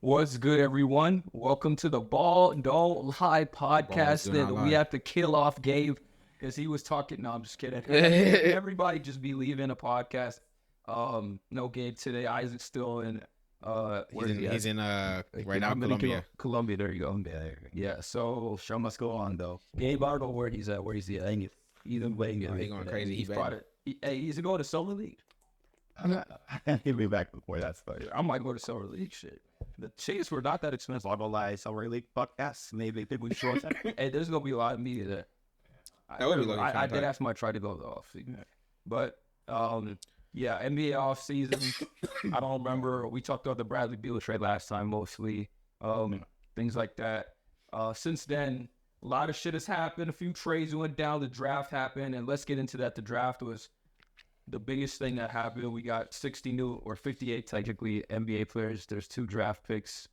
What's good, everyone? Welcome to the Ball Don't Lie podcast. do not That we lie. have to kill off Gabe because he was talking. No, I'm just kidding. Everybody just be leaving a podcast. No Gabe today. Isaac's still in. He's in right now Colombia. Colombia. There you go. Yeah. So Show must go on though. Gabe, I don't know where he's at. Where he's at? Either way, He going crazy. He's probably. He's going to Summer League. He'll be back before that started. I might go to Summer League. Shit. The tickets were not that expensive. I don't lie. Summer League podcast. Maybe people short. Hey, there's gonna be a lot of media there. That would be looking I did fun. ask him. I tried to go to the off season, but yeah, NBA off season. I don't remember. We talked about the Bradley Beal trade last time, mostly things like that. Since then, a lot of shit has happened. A few trades went down. The draft happened, and let's get into that. The draft was the biggest thing that happened. We got 60 new or 58 technically NBA players. There's 2 draft picks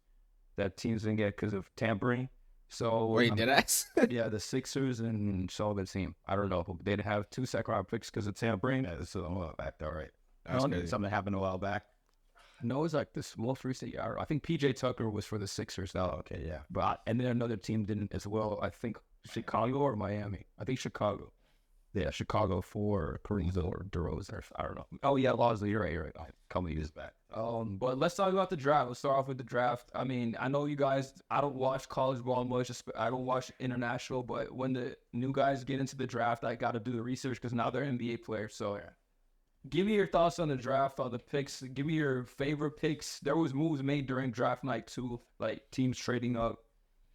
that teams didn't get because of tampering. So Wait, did I? yeah, the Sixers and Sullivan's team. I don't know. They'd have 2 second-round picks because of tampering. Yeah, this is a while back though, right? That's crazy. Something happened a while back. No, it's like this most recent year. I think PJ Tucker was for the Sixers. Oh, okay, yeah. But and then another team didn't as well. I think Chicago or Miami. I think Chicago. Yeah, Chicago for Caruso or DeRozan. I don't know. Oh yeah, Losley, you're right. You're right. A couple of years back. But let's talk about the draft. Let's start off with the draft. I mean, I know you guys. I don't watch college ball much. I don't watch international. But when the new guys get into the draft, I got to do the research because now they're NBA players. So, give me your thoughts on the draft, on the picks. Give me your favorite picks. There was moves made during draft night too, like teams trading up,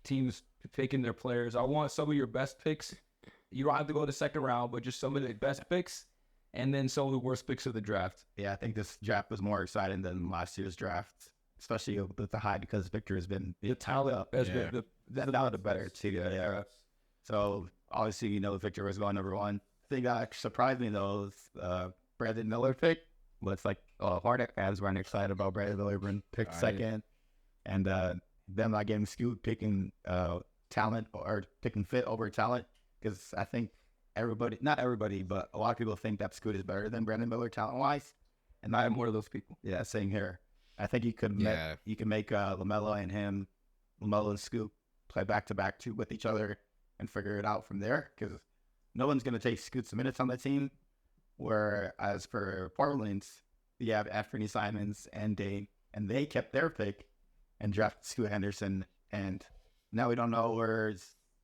teams picking their players. I want some of your best picks. You don't have to go to second round, but just some of the best picks, and then some of the worst picks of the draft. Yeah, I think this draft was more exciting than last year's draft, especially with the hype because Victor has been The talent has Yeah. been the better team. Yeah. So obviously, Victor was going number 1. The thing that surprised me though is Brandon Miller pick. But it's like Hornet fans weren't excited about Brandon Miller being picked second, and them not getting Scoot picking talent or picking fit over talent. Because I think not everybody, but a lot of people think that Scoot is better than Brandon Miller talent-wise. And I am one of those people. Yeah, same here. I think you can make LaMelo and him, LaMelo and Scoot play back-to-back two with each other and figure it out from there. Because no one's going to take Scoot's minutes on the team. Whereas for Portland's, you have Anthony Simons and Dame, and they kept their pick and drafted Scoot Henderson. And now we don't know where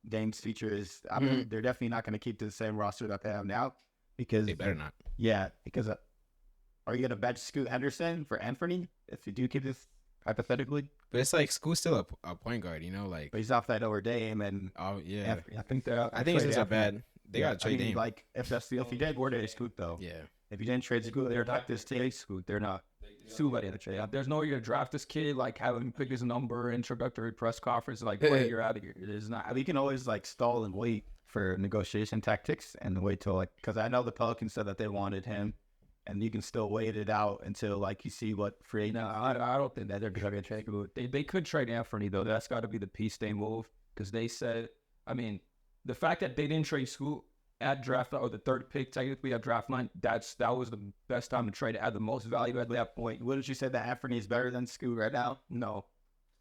Dame's future is. I mean, they're definitely not going to keep the same roster that they have now because They better not. Yeah, because are you going to bench Scoot Henderson for Anthony if you do keep this hypothetically? But it's like Scoot's still a point guard, But he's off that over Dame and Oh yeah. Anthony. I think they're. I think it's just a bad. They got to trade Dame. Like if you did trade Scoot though, Yeah. if you didn't trade Scoot, they're not this team. Scoot. They're not. Somebody to trade. There's no way you're gonna draft this kid, like have him pick his number, introductory press conference, like wait, you're out of here. It is not. You can always like stall and wait for negotiation tactics and wait till because I know the Pelicans said that they wanted him, and you can still wait it out until like you see what free. No, I don't think that they're gonna trade. They could trade Anthony though. That's got to be the peace day move because they said. I mean, the fact that they didn't trade Scoot at draft or the third pick technically at draft night, that was the best time to trade. It had the most value at that point. Wouldn't you say that Anthony is better than Scoot right now? No.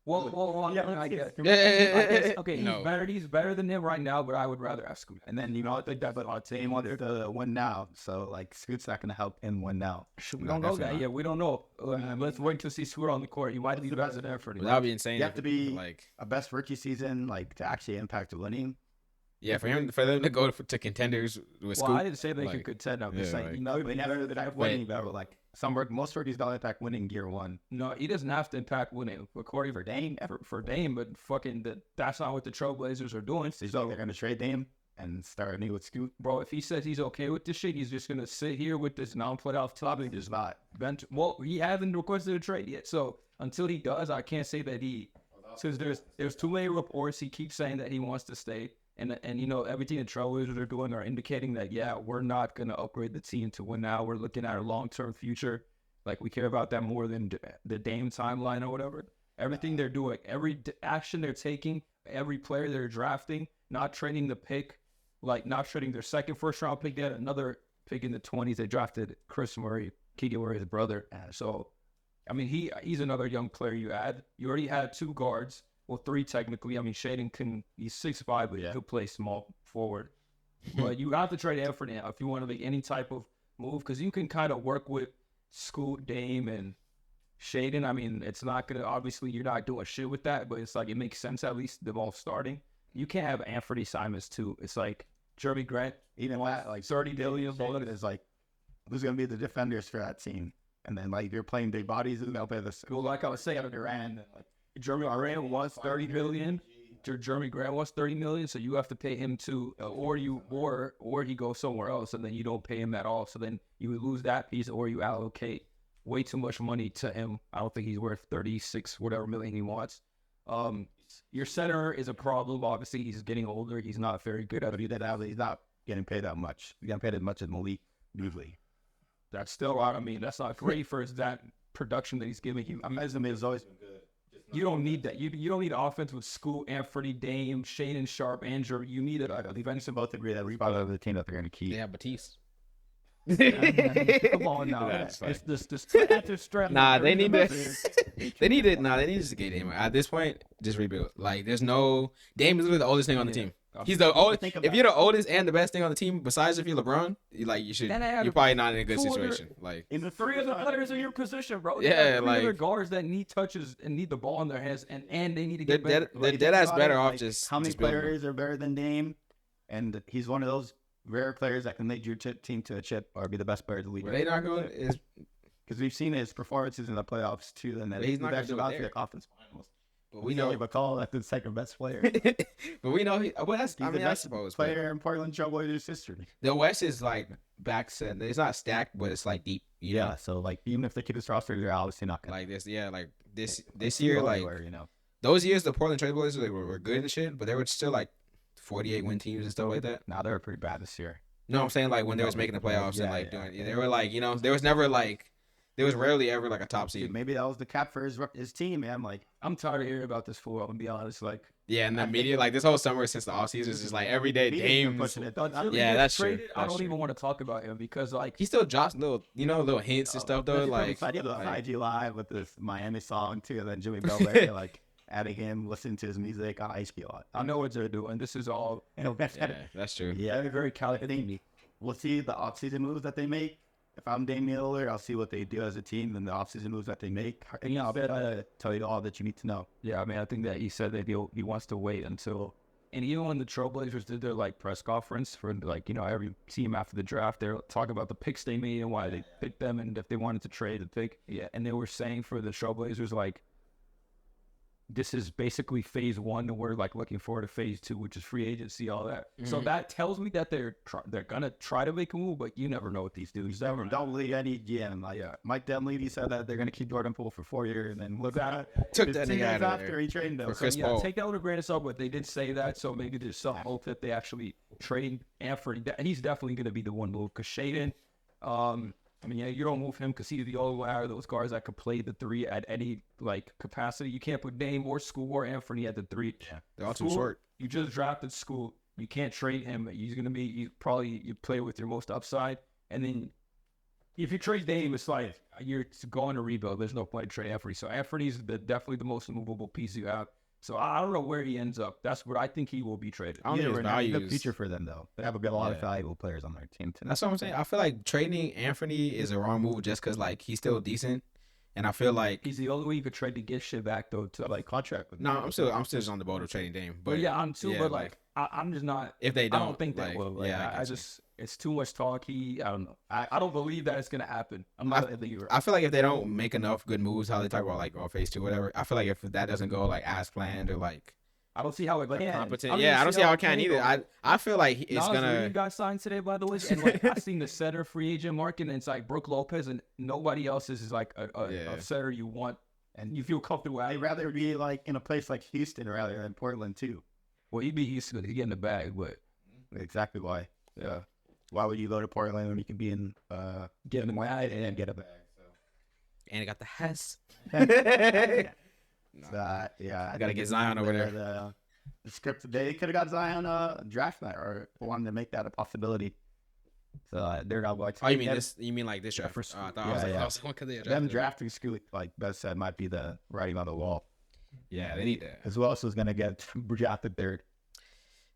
Well, Yeah, I guess. Yeah. Okay, No. he's better than him right now, but I would rather have Scoot. And then I think that but our team wanted to win now, so like Scoot's not going to help him win now. We No, don't know that definitely yet. We don't know. Let's wait to see Scoot on the court. He might be better than Anthony. That would be insane. You have to be like, a best rookie season like to actually impact the winning. yeah, for them to go to contenders with Scoot. Well, I didn't say they like, could contend. I'm just yeah, saying. like- They never did have winning though. Like most rookies don't impact winning year one. No, he doesn't have to impact winning. According for Dame, but fucking that's not what the Trailblazers are doing. So you think they're going to trade Dame and start anew with Scoot? Bro, if he says he's okay with this shit, he's just gonna sit here with this non-playoff topic. He's not. Bench. Well, he hasn't requested a trade yet, so until he does, I can't say that he. Since there's too many reports, he keeps saying that he wants to stay, and everything the Trailblazers are doing are indicating that we're not gonna upgrade the team to win now. We're looking at our long-term future. Like we care about that more than the Dame timeline or whatever. Everything they're doing, every action they're taking, every player they're drafting, not trading the pick, like not trading their second first-round pick. They had another pick in the 20s. They drafted Chris Murray, Keegan Murray's brother. So I mean, he's another young player you add. You already had 2 guards. Well, 3 technically. I mean, Shaden he's 6'5", but he'll play small forward. But you have to trade Anthony now if you want to make any type of move, because you can kind of work with Scoot, Dame, and Shaden. I mean, it's not going to, obviously, you're not doing shit with that, but it's like it makes sense at least, them all starting. You can't have Anthony Simons, too. It's like Jeremy Grant, even like 30 billion. It's like, who's going to be the defenders for that team? And then, like, you're playing big bodies, and they'll play this. Well, like I was saying, Durant, Jeremy Grant wants 30 billion. Jeremy Grant wants 30 million, so you have to pay him too, or he goes somewhere else, and then you don't pay him at all. So then you would lose that piece, or you allocate way too much money to him. I don't think he's worth 36 whatever million he wants. Your center is a problem. Obviously, he's getting older. He's not very good at it. He's not getting paid that much. He's getting paid as much as Malik usually. That's still, I mean, that's not great for that production that he's giving you. I mean, has always been good. You don't need that. You don't need offense with Scoot, Anthony, Dame, Shaden Sharp, Andrew. You need it. The Venus both agree that rebound of the team that they're going to keep. Yeah, Batiste. Come on now. It's this strap. Nah, they need to. They need it. Nah, they need to get Dame at this point. Just rebuild. Like, there's no Dame is literally the oldest thing on the team. He's the oldest. If you're the oldest and the best thing on the team, besides if you're LeBron, you're probably not in a good situation. Like, in the 3 other players in your position, bro. Yeah, like 3 other guards that need touches and need the ball in their hands, and they need to get better. They're dead ass better off just. How many players are better than Dame? And he's one of those rare players that can lead your team to a chip or be the best player to lead. They not going is because we've seen his performances in the playoffs too, and that he's not actually about to the conference finals. But we know McCall that's the second best player. But we know I suppose player in Portland Trailblazers history. The West is like back set. It's not stacked, but it's like deep. Yeah. So like even if they keep this roster, they're obviously not gonna like this. Yeah, like this year, like those years, the Portland Trailblazers were good and shit, but they were still like 48 win teams and stuff like that. Nah, they were pretty bad this year. No, I'm saying like when they was making the playoffs and like doing, they were like there was never like. There was rarely ever like a top seed. Maybe that was the cap for his team, man. Like, I'm tired of hearing about this fool. I'm gonna be honest. Like, yeah, and the media, like this whole summer since the offseason is just like every day Dame pushing it. Yeah, that's true. I don't even want to talk about him because like he still drops little hints and stuff though. Like I did IG Live with this Miami song too, and then Jimmy Butler like adding him, listening to his music on HP a lot. I know what they're doing. This is all. That's true. Yeah, very calculated. We'll see the offseason moves that they make. If I'm Damian Lillard, I'll see what they do as a team and the offseason moves that they make. And I'll tell you all that you need to know. Yeah, I mean, I think that he said that he wants to wait until. And even when the Trailblazers did their like press conference for like every team after the draft, they're talking about the picks they made and why they picked them and if they wanted to trade the pick. Yeah, and they were saying for the Trailblazers like. This is basically phase 1, and we're like looking forward to phase 2, which is free agency, all that. Mm-hmm. So that tells me that they're gonna try to make a move, but you never know what these dudes. Don't leave any GM. Mike Dunleavy said that they're gonna keep Jordan Poole for 4 years, and then look at it. Took that nigga out of after there. He traded them. Chris Paul. Take that with a grain of salt, but they did say that, so maybe there's some hope that they actually trade Anthony. He's definitely gonna be the one move because Shaden. I mean, you don't move him because he's the only one out of those guards that could play the 3 at any like capacity. You can't put Dame or School or Anthony at the 3. Yeah, they're all too short. You just drafted School. You can't trade him. He's gonna be you play with your most upside. And then if you trade Dame, it's like you're going to rebuild. There's no point to trade Anthony. So Anthony's definitely the most movable piece you have. So I don't know where he ends up. That's what I think he will be traded. I don't think his value is a future for them though. They have a lot of valuable players on their team. That's what I'm saying. I feel like trading Anthony is a wrong move just because like he's still decent, and I feel like he's the only way you could trade to get shit back though to like contract with him. No, I'm still just on the boat of trading Dame. But yeah, I'm too. Yeah, but like I'm just not. If they don't, I don't think they will. Like, I just. It's too much talk. I don't know. I don't believe that it's gonna happen. I feel like if they don't make enough good moves, how they talk about like phase 2, whatever. I feel like if that doesn't go like as planned or like. I don't see how it can. Competent. I don't see how it can either. I feel like it's gonna. Reed got signed today, by the way, and like I seen the center free agent market, and it's like Brook Lopez, and nobody else is like a center you want, and you feel comfortable. I'd rather be like in a place like Houston rather than Portland too. Well, he'd be Houston to get in the bag, but exactly why. Yeah. Why would you go to Portland when you can be in get in the bag and get a bag? So. And it got the Hess. I gotta get Zion over there. The script today could have got Zion draft night or wanted to make that a possibility. So they're not like. Oh, you mean this? You mean like this draft? For I thought I was like, because they them drafting Scoot, like Beth said, might be the writing on the wall. Yeah, they need that. Because who else was gonna get drafted third?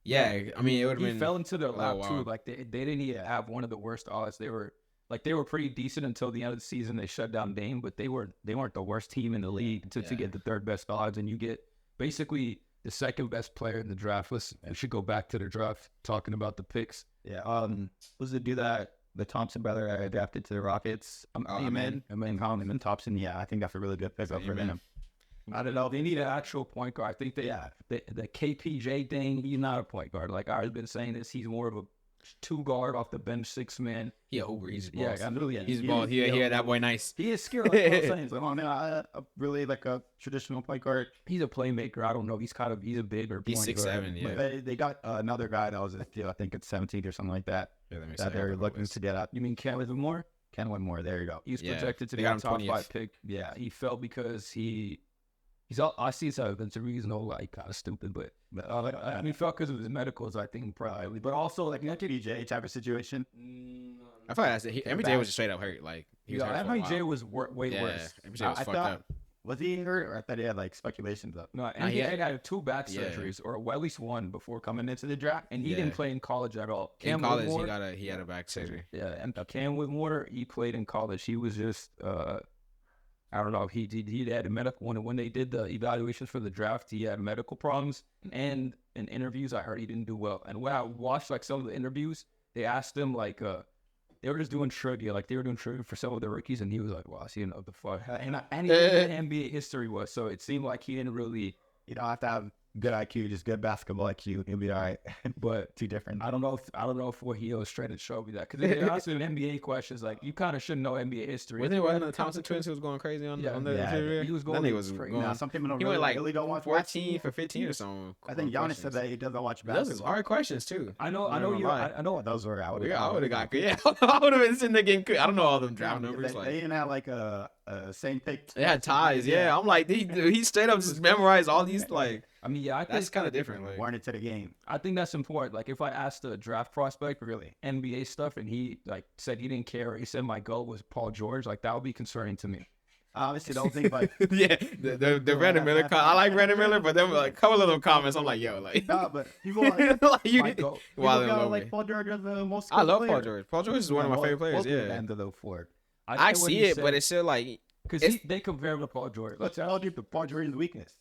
Yeah, I mean, it would have been. He fell into their lap too. Like they didn't even have one of the worst odds. They were pretty decent until the end of the season. They shut down Dame, but they weren't the worst team in the league to get the third best odds, and you get basically the second best player in the draft. Listen, we should go back to the draft talking about the picks. Yeah. Was it do that? The Thompson brother adapted to the Rockets. Amen. Thompson. Yeah, I think that's a really good pickup for them. I don't know. They need an actual point guard. I think the KPJ thing, he's not a point guard. Like I've been saying this, he's more of a 2-guard off the bench, 6-man. Yeah, Hoover. He's boss. Yeah, really. He's ball. Yeah, that boy nice. He is skilled. Like I was saying, really like a traditional point guard. He's a playmaker. I don't know. He's a bigger. He's 6'7". Yeah. But they got another guy that was I think it's 17 or something like that. Yeah, that they're looking to get up. You mean Ken Whitmore? Ken Whitmore. There you go. He's projected to be a top 5 pick. Yeah, he fell because he's all. I see some it's a reason, like kind of stupid, but I mean, he fell because of his medicals. I think probably, but also like an DJ type of situation. I thought that's it. MJ was just straight up hurt. Like he was hurt MJ was way worse. MJ was fucked up. Was he hurt, or I thought he had like speculations up? No, MJ had 2 back surgeries, or at least one before coming into the draft, and he didn't play in college at all. In college, he had a back surgery. Yeah, and Cam Whitmore, he played in college. He was just I don't know. He had a medical when they did the evaluations for the draft. He had medical problems, and in interviews, I heard he didn't do well. And when I watched like some of the interviews, they asked him like they were just doing trivia, like they were doing trivia for some of the rookies, and he was like, "Well, I see what the fuck," and he knew what NBA history was, so it seemed like he didn't really. You don't have to have good IQ, just good basketball IQ. He'll be all right. But too different. I don't know if what he illustrated showed me that, because they asked him NBA questions like you kind of should know NBA history. Wasn't it one of the Thompson twins who was going crazy on the he was going. He was going. Nah, some people don't he went like really don't watch 14 for 15 or something. I think Giannis said that he doesn't watch basketball. Those are hard questions too. I know what those were. I would have got. Yeah, I would have been sitting there getting. I don't know all them draft numbers. They didn't have like a same pick. They had ties. Yeah, I'm like he straight up just memorized all these like. I mean, I think that's kind of different. Like, weren't into the game. I think that's important. Like, if I asked a draft prospect really NBA stuff, and he like said he didn't care, or he said my goal was Paul George, like that would be concerning to me. Obviously, don't think like the Brandon Miller. I like Brandon Miller, but then like a couple of them comments, I'm like, yo, like nah, but people like you like Paul George as the most. I love player. Paul George. Paul George is one of my favorite players. Yeah, end of the four. I see it, but it's still like because they compare him to Paul George. Let's tell you the Paul George's weakness.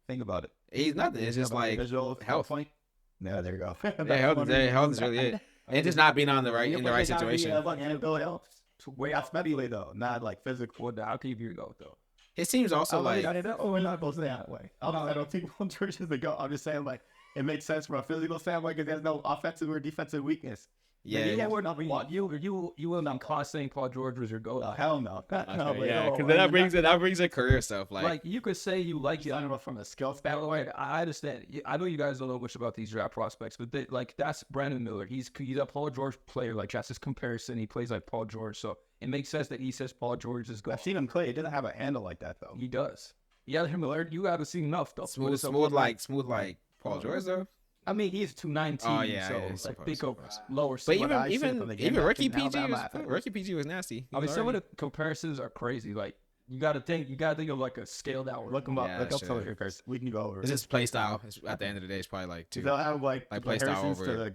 Think about it. He's nothing. It's just like health. No, there you go. Health is really it. And just not being in the right situation. NFL helps. Way out mentally though, not like physical. How can you go though? It seems also like we're not supposed to say that way. I don't think Paul George is the go. I'm just saying like it makes sense from a physical standpoint because there's no offensive or defensive weakness. Yeah, we're not. You will not cause saying Paul George was your goal. Hell no. Yeah, because then that brings a career stuff. Like you could say you like it. I don't know from a skill standpoint. I understand. I know you guys don't know much about these draft prospects, but that's Brandon Miller. He's a Paul George player. Like that's his comparison. He plays like Paul George, so it makes sense that he says Paul George is good. I've seen him play. He doesn't have a handle like that though. He does. You haven't seen enough though. Smooth like Paul George though. I mean, he's 219. Oh yeah, so like think of lower. But even rookie PG was nasty. I mean, some of the comparisons are crazy. Like you got to think of like a scaled out. Look them up. Look up some of your comparisons. We can go over. It's just play style. At the end of the day, it's probably like two. They'll have like play style over.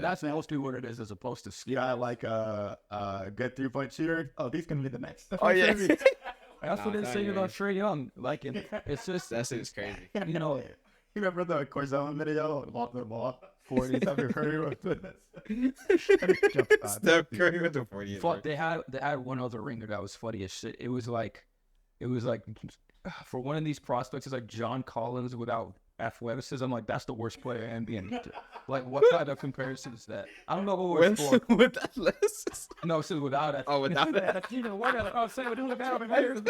That's mostly what it is as opposed to skill. Yeah, like a good 3-point shooter. Oh, these gonna be the next. Oh yeah. That's what they're saying about Trae Young. Like it's just that's crazy. You know. You remember the Corzone video? Lost the ball. 40. Steph Curry with Steph Curry with the 40. They had one other ringer that was funny as shit. It was like for one of these prospects, it's like John Collins without athleticism. Like that's the worst player in NBA. Like what kind of comparison is that? I don't know what it was for. With athleticism? No, it's without athleticism. Oh, without that. You know what? I was saying without athleticism.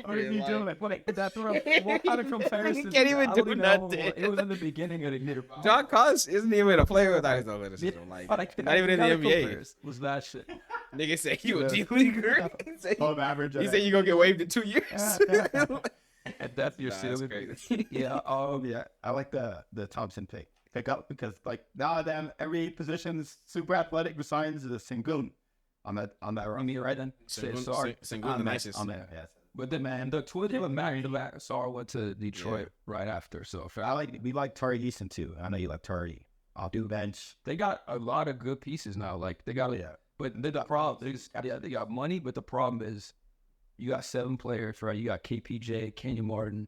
What is he doing? What kind of comparison? He can't even do nothing. It was in the beginning of the year. John Collins isn't even a player without his athleticism. Like not even in the NBA. Was that shit? Nigga said you a D-leaguer. Average. He said you gonna get waived in 2 years. At that, you're crazy. Yeah. I like the Thompson pick. pick up because like now them every position's super athletic besides the Sengun on that run. Right then. Sengun the nicest. Yes. But then, man, the Twins even married the back. Sar went to Detroit right after. So we like Tari Easton too. I know you like Tari. I'll do bench. They got a lot of good pieces now. Like they got, but the problem is, they got money. But the problem is, you got 7 players, right? You got KPJ, Kenyon Martin,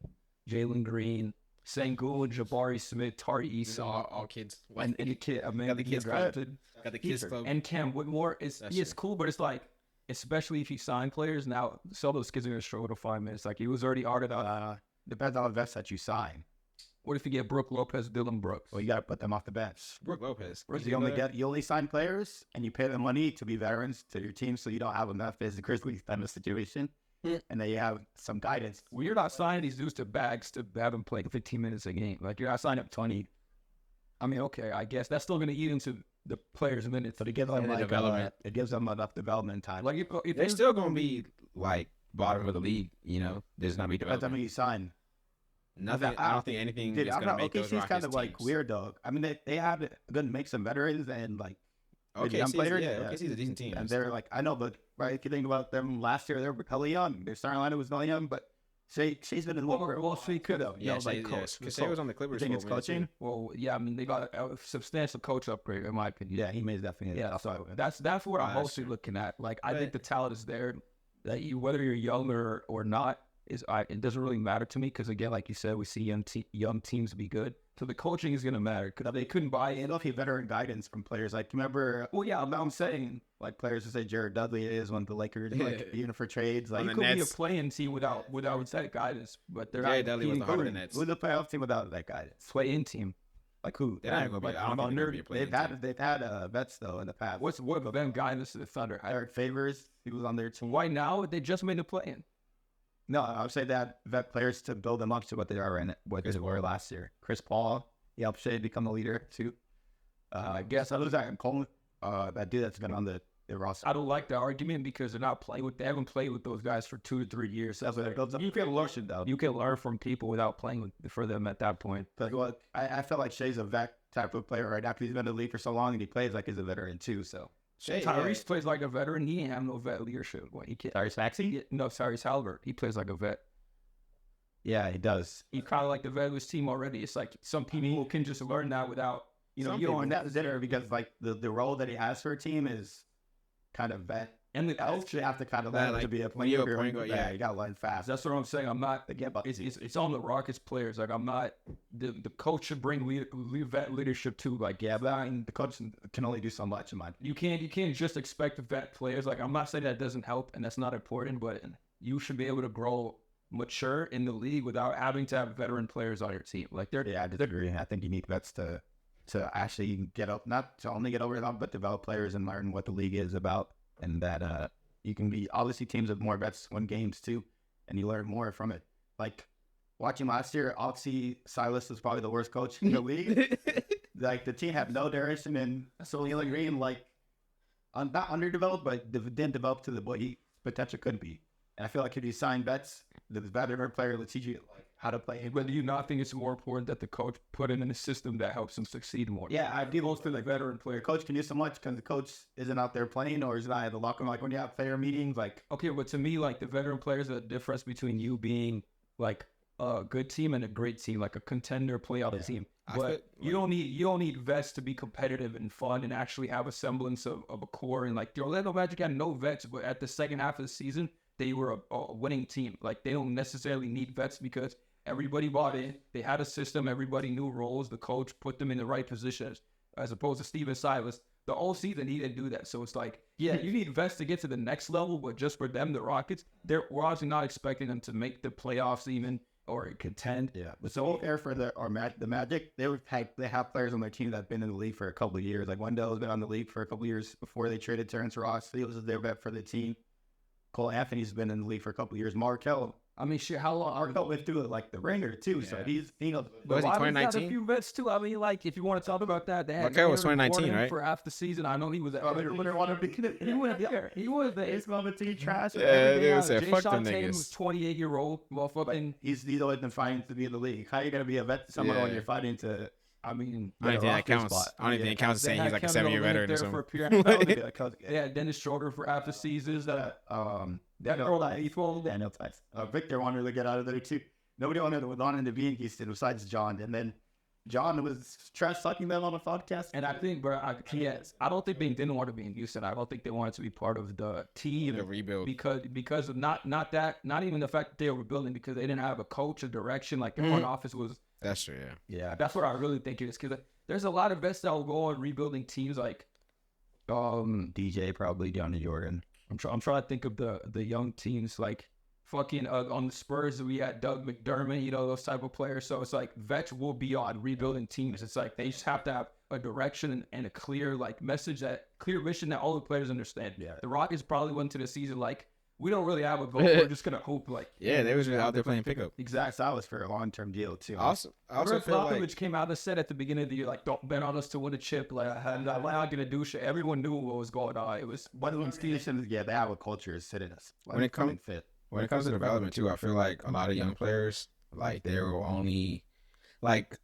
Jalen Green, Sengun, Jabari Smith, Tari Easton, all kids. and the kid. I mean, got the kids drafted. Got the kids club. And Cam Whitmore is cool, but it's like, especially if you sign players now, some of those kids are gonna struggle to find minutes. Like he was already ordered out. Depends on the vets that you sign. What if you get Brooke Lopez, Dylan Brooks? Well, you got to put them off the bench. Brooke Lopez. You only sign players and you pay them money to be veterans to your team, so you don't have enough as a Grizzlies kind of situation, and then you have some guidance. Well, you're not signing these dudes to bags to have them play 15 minutes a game. Like you're not signing up 20. I mean, okay, I guess that's still going to eat into the players' minutes. So to give them development, it gives them enough development time. Like if they're still going to be like bottom of the league, you know, there's not be development. That's how many you sign. Nothing. I don't think anything is going to make those Rockets kind of like weird, dog. I mean, they have a good mix of veterans and like young players. OKC's a decent team. And they're like, I know, but right, if you think about them last year, they were hella young. Their starting lineup was hella young, but she's been in the league. Well, she could have. Yeah, because she was on the Clippers. You think it's coaching? Well, yeah, I mean, they got a substantial coach upgrade, in my opinion. Yeah, he made definitely. Yeah, so that's what I'm mostly looking at. Like, I think the talent is there. That whether you're younger or not, it doesn't really matter to me because, again, like you said, we see young teams be good. So the coaching is going to matter because they couldn't buy in. If you veteran guidance from players, like remember? Well, yeah, I'm saying like players who say Jared Dudley is one of the Lakers, like even for trades, like you could be a playing team without that guidance, but they're Jared Dudley was the Nets. Who's the playoff team without that guidance? Play-in team. Like who? They're not going to be. I don't think they're going to be a play-in team. They've had vets though in the past. What about them guidance to the Thunder? Eric Favors, he was on their team. Why now? They just made a play-in. No, I would say that vet players to build them up to what they are in what they were last year. Chris Paul, he helped Shea become the leader too. I guess others that Coleman, that dude that's been on the roster. I don't like the argument because they haven't played with those guys for 2 to 3 years. That's what it builds up. You can learn though. You can learn from people without playing for them at that point. But well, I feel like Shea's a vet type of player right after he's been in the league for so long and he plays like he's a veteran too. So Tyrese plays like a veteran. He ain't have no vet leadership. He can't. Tyrese Maxey? No, Tyrese Halliburton. He plays like a vet. Yeah, he does. He's kind of like the vet of his team already. It's like some people can just learn that without, you don't consider because like the role that he has for a team is kind of vet. And the coach, you have to kind of learn to be a player. You got to learn fast. That's what I'm saying. I'm not. It's on the Rockets players. Like I'm not. The coach should bring vet leadership too. Like but the coach can only do so much. In my you can't just expect vet players. Like I'm not saying that doesn't help and that's not important, but you should be able to grow mature in the league without having to have veteran players on your team. Like I disagree. I think you need vets to actually get up, not to only get over them, but develop players and learn what the league is about. And that you can be obviously teams with more vets win games too, and you learn more from it. Like watching last year, Oxy Silas was probably the worst coach in the league. Like the team had no direction, and Solila Green not underdeveloped, but didn't develop to what he potential could be. And I feel like if you sign vets, the veteran player will teach you how to play. But do you not think it's more important that the coach put in a system that helps him succeed more? Yeah, I do. Most of the veteran player. The coach can do so much because the coach isn't out there playing or is not at the locker room. Like when you have player meetings, like okay, but to me, like the veteran players are the difference between you being like a good team and a great team, like a contender playoff team. But you don't need vets to be competitive and fun and actually have a semblance of a core. And like the Orlando Magic had no vets, but at the second half of the season, they were a winning team. Like they don't necessarily need vets because everybody bought in. They had a system. Everybody knew roles. The coach put them in the right positions, as opposed to Steven Silas. The whole season, he didn't do that. So it's like, yeah, you need vets to get to the next level, but just for them, the Rockets, we're obviously not expecting them to make the playoffs even or contend. Yeah, but so fair for the Magic. They have players on their team that have been in the league for a couple of years. Like Wendell's been on the league for a couple of years before they traded Terrence Ross. He was their vet for the team. Cole Anthony's been in the league for a couple of years. Markel. I mean, shit, how long? Markel went through it like the ringer, too. Yeah. So he's, was he 2019? A few vets, too. I mean, like, if you want to talk about that, they had Markel was 2019, right? For half the season. I know he was at He was there. He was there. He's going to team trash. Yeah, they would say, fuck them niggas. Was 28-year-old motherfucking. He's always been fighting to be in the league. How are you going to be a vet to someone when you're fighting to I mean, I don't think that counts. I don't even think it counts as saying he's like a 7-year veteran or something. Yeah, Dennis Schroeder for half the seasons. Victor wanted to get out of there too. Nobody wanted to be in Houston besides John, and then John was trash talking them on a podcast. And I think, bro, I don't think they didn't want to be in Houston. I don't think they wanted to be part of the team, the rebuild, because of not even the fact that they were rebuilding, because they didn't have a coach, a direction. Like the front office was. That's true. Yeah. That's what I really think it is, because there's a lot of vets that will go on rebuilding teams, like DJ, probably Johnny Jordan. I'm trying to think of the young teams, like fucking on the Spurs we had Doug McDermott, those type of players. So it's like vets will be on rebuilding teams. It's like they just have to have a direction and a clear mission that all the players understand. Yeah. The Rockets probably went to the season like, we don't really have a goal. We're just gonna hope they was out there playing pickup. Exactly. That was for a long-term deal too. I also feel like came out and said at the beginning of the year, like, don't bet on us to win a chip. Like, I'm not gonna do shit. Everyone knew what was going on. It was one of them Stevenson. Yeah, they have a culture is sitting us. When it comes to development too, I feel like a lot of young players, like they were only like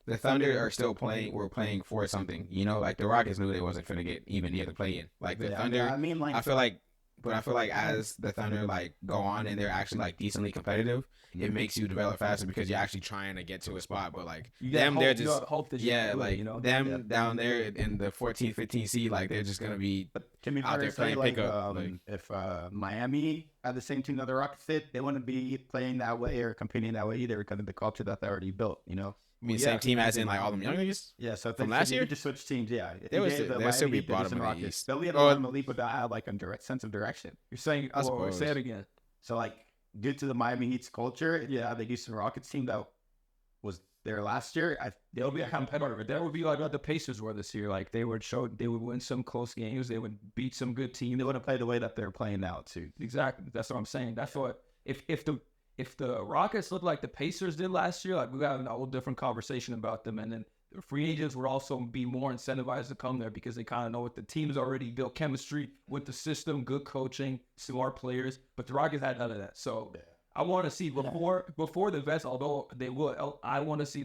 the Thunder are still playing. We're playing for something, Like the Rockets knew they wasn't finna get even near the play-in. Like the Thunder. I mean, like I feel like as the Thunder like go on and they're actually like decently competitive, it makes you develop faster because you're actually trying to get to a spot. But like them, they're just them down there in the 14th, 15th seed, like they're just gonna be out there playing pickup. If Miami had the same team that the Rockets did, they wouldn't be playing that way or competing that way either because of the culture that they already built. I mean, same team as in like all them young niggas? Yeah, so from last year? Just switch teams, yeah. They'll still be bottom of the East. They'll be at the bottom of the league, but they'll have like a direct sense of direction. You're saying, say it again. So like, due to the Miami Heat's culture, the Houston Rockets team that was there last year, they'll be a competitor. That would be like what the Pacers were this year. Like they would win some close games. They would beat some good teams. They wouldn't play the way that they're playing now too. Exactly. That's what I'm saying. That's what, if the Rockets look like the Pacers did last year, like we got a whole different conversation about them. And then the free agents would also be more incentivized to come there because they kind of know what the team's already built chemistry with the system, good coaching, smart players. But the Rockets had none of that. So I want to see before the vets, although they will, I want to see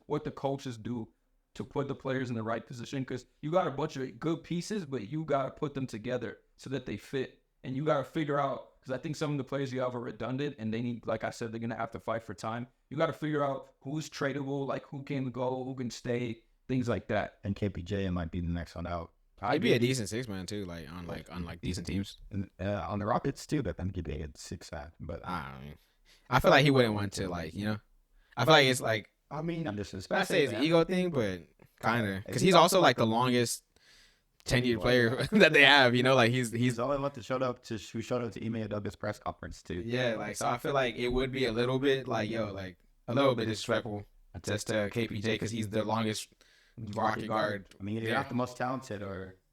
what the coaches do to put the players in the right position, because you got a bunch of good pieces, but you got to put them together so that they fit. And you got to figure out, because I think some of the players you have are redundant and they need, like I said, they're going to have to fight for time. You got to figure out who's tradable, like who can go, who can stay, things like that. And KPJ might be the next one out. He'd be a decent six-man too, on decent teams. And, on the Rockets too, but then he'd be a 6-man. But I feel like he wouldn't want to, I feel like it's like, I'm just I say it's an ego thing, but kind of, because he's also like the longest tenured player that they have, he's the only one who showed up to Ime Udoka's press conference too. Yeah, so I feel like it would be a little bit a little bit disrespectful just to KPJ because he's the longest Rocket guard. I mean, he's not the most talented,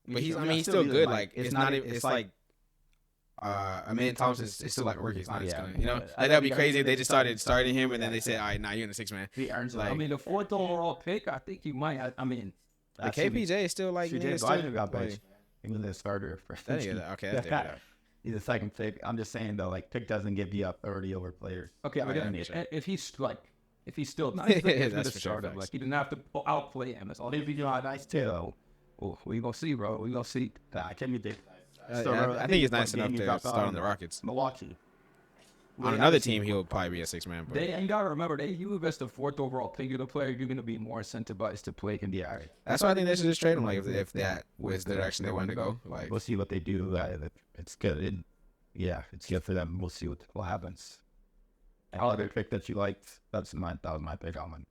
but he's still good. Amin Thompson is still like a rookie. It's not that'd be crazy if they just started starting him and then they said, all right, now you're in the 6-man. He earns the 4th overall pick, I think you might. The KPJ is still like got benched. He was a starter for he's a second pick. I'm just saying though, pick doesn't give you up 30 over players. Okay, if he's still nice, that's for sure. He didn't have to outplay him. That's all. If he's nice too. Oh, we gonna see, bro. We gonna see. I think I think he's nice enough to start on the Rockets. Milwaukee. On another team, he'll probably be a 6-man. You gotta remember, you invest the 4th overall pick of the player, you're gonna be more incentivized to play in the area. That's why I think they should just trade him. If that was the direction they wanted to go, we'll see what they do. It's good. It's good for them. We'll see what happens. Holiday pick that you liked. That was my pick. I'm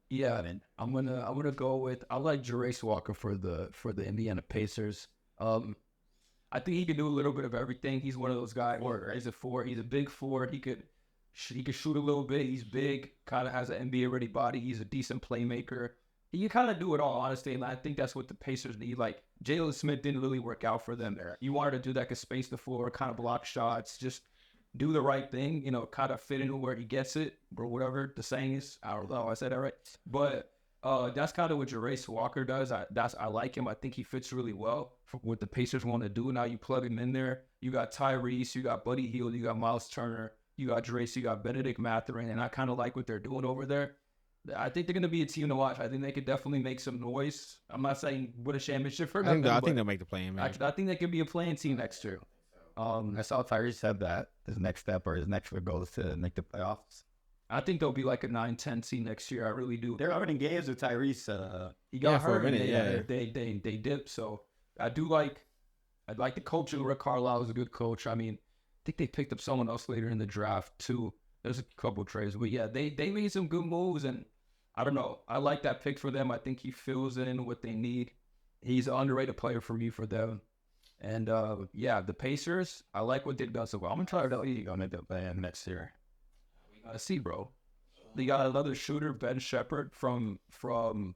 gonna go with. I like Jarace Walker for the Indiana Pacers. I think he can do a little bit of everything. He's one of those guys. He's a 4. He's a big 4. He could shoot a little bit. He's big. Kind of has an NBA ready body. He's a decent playmaker. He can kind of do it all, honestly. And I think that's what the Pacers need. Like Jalen Smith didn't really work out for them there. You wanted to do that, could space the floor, kind of block shots, just do the right thing. Kind of fit into where he gets it or whatever the saying is. I don't know. I said that right, but. That's kind of what Jarace Walker does. I like him. I think he fits really well for what the Pacers want to do. Now you plug him in there. You got Tyrese, you got Buddy Hield, you got Miles Turner, you got Jarace, you got Benedict Mathurin, and I kind of like what they're doing over there. I think they're going to be a team to watch. I think they could definitely make some noise. I'm not saying win a championship for nothing. I think they'll make the play-in, man. Actually, I think they could be a playing team next year. I saw Tyrese said that his next step or his next goal is to make the playoffs. I think they'll be like a 9-10 team next year. I really do. They're winning games with Tyrese. He got for a hurt. minute, They dipped. So I like the coach. Rick Carlisle is a good coach. I mean, I think they picked up someone else later in the draft too. There's a couple of trades, but yeah, they made some good moves, and I don't know. I like that pick for them. I think he fills in what they need. He's an underrated player for me for them. And the Pacers, I like what they've done so well. I'm gonna try to make the play-in next year. See, bro. They got another shooter, Ben Shepherd from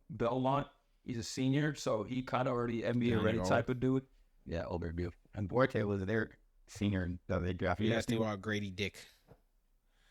Belmont. He's a senior, so he kind of already NBA ready type of dude. Yeah, older dude. And Borte was their senior that they drafted. You guys think about Grady Dick?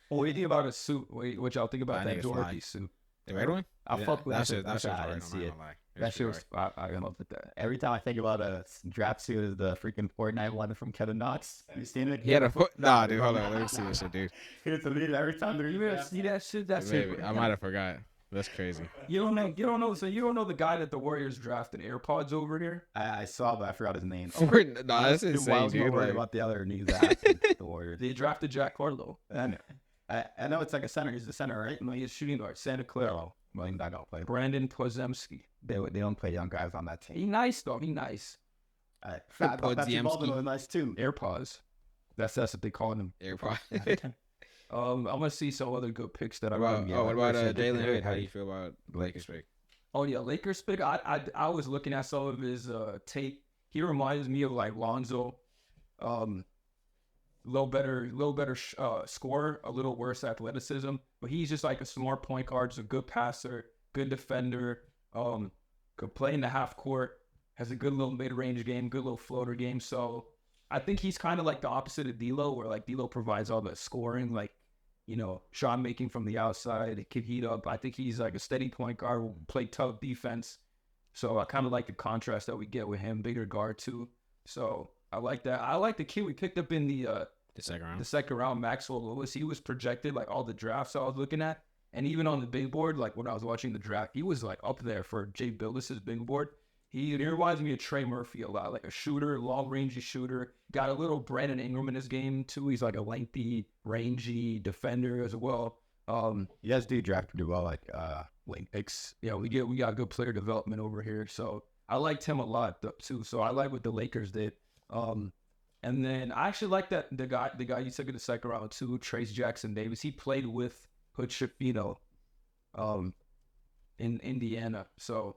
What do you think about a suit? What y'all think about that Dorothy suit? The red one? I fuck with that shit. I didn't see it. That shit was. I love that. Every time I think about a draft suit, is the freaking Fortnite one from Kevin Knox. You seen it? He had a foot. Nah, dude, hold on. Let me see this shit, dude. It's a lead every time they're You see that shit? That shit. I might have forgot. That's crazy. You don't know. So you don't know the guy that the Warriors drafted AirPods over here? I saw, but I forgot his name. Nah, that's insane, dude. I'm worried about the other news the Warriors. They drafted Jack Harlow. I know it's like a center. He's the center, right? No, he's shooting guard. Santa Clara. Well, I don't play. Brandon Porzingis. They don't play young guys on that team. He nice though. He nice. I thought Patrick Baldwin was nice too. AirPods. That's what they call him. AirPods. I'm gonna see some other good picks that what about Jalen Hood? How do you feel about Lakers pick? Oh yeah, Lakers pick. I was looking at some of his tape. He reminds me of like Lonzo. Little better scorer, a little worse athleticism, but he's just like a smart point guard, just a good passer, good defender, could play in the half court, has a good little mid-range game, good little floater game. So I think he's kind of like the opposite of D'Lo, where like D'Lo provides all the scoring, like, shot making from the outside, can heat up. I think he's like a steady point guard, will play tough defense. So I kind of like the contrast that we get with him, bigger guard too. So I like that. I like the kid we picked up in the second round. The second round, Maxwell Lewis. He was projected like all the drafts I was looking at, and even on the big board, like when I was watching the draft, he was like up there for Jay Billis's big board. He reminds me of Trey Murphy a lot, like a shooter, long rangey shooter. Got a little Brandon Ingram in his game too. He's like a lengthy, rangy defender as well. You guys do draft pretty well, like wing picks. Yeah, we got good player development over here. So I liked him a lot too. So I like what the Lakers did. And then I actually like that the guy you took in the second round too, Trace Jackson Davis. He played with Hood Schifino, in Indiana. So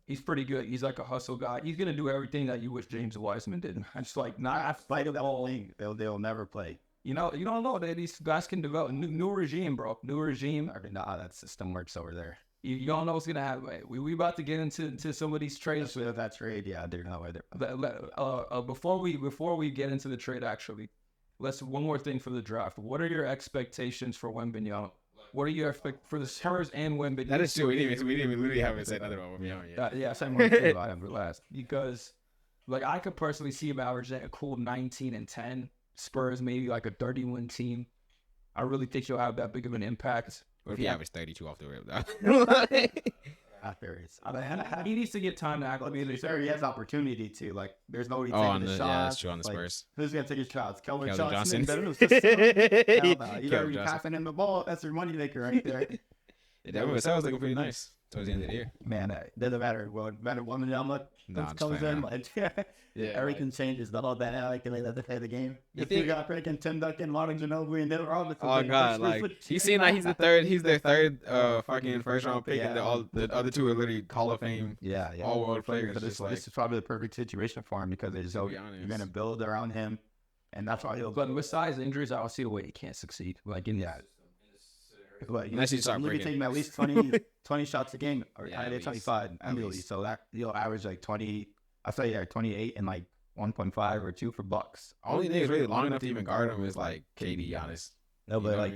he's pretty good. He's like a hustle guy. He's gonna do everything that you wish James Wiseman did. I'm just like not fight of the whole league. They'll never play. You don't know that these guys can develop new regime, bro. New regime. I mean, that system works over there. You don't know what's gonna happen. We about to get into some of these trades. With that trade, yeah, they're not either. Before we get into the trade, actually, one more thing for the draft. What are your expectations for Wemby? What are your for the Spurs and Wemby? That is true. We literally haven't said nothing about Wemby yet. Yeah, same more thing about him for last, because like I could personally see him averaging a cool 19 and 10. Spurs maybe like a 30-win team. I really think he'll have that big of an impact. What if he averaged 32 off the rip, though? He needs to get time to acclimate. He has opportunity to. Like, there's nobody taking the shots. Yeah, that's true on the Spurs. Who's going to take his shots? Keldon Johnson. You better be passing him the ball. That's your money maker right there. That sounds looking pretty nice towards the end of the year. Man, it doesn't matter. Well, matter one minute, how much comes in. Everything changes. The whole dynamic and they play the game. You think got freaking Tim Duncan, Martin Ginobili, and they were all the. Oh God! Like he's seen like he's their third fucking first round pick, and the other two are literally Hall of Fame. Yeah. All world players. This is probably the perfect situation for him because you're gonna build around him, and that's why he'll. But besides injuries, I don't see a way he can't succeed. Like in that. Unless you start breaking. Taking at least 20 shots a game, or 25 annually. So that you'll average like 20. I say 28 and like 1.5 or 2 for bucks. Only thing is really long enough to even guard him is like KD, honest. No, but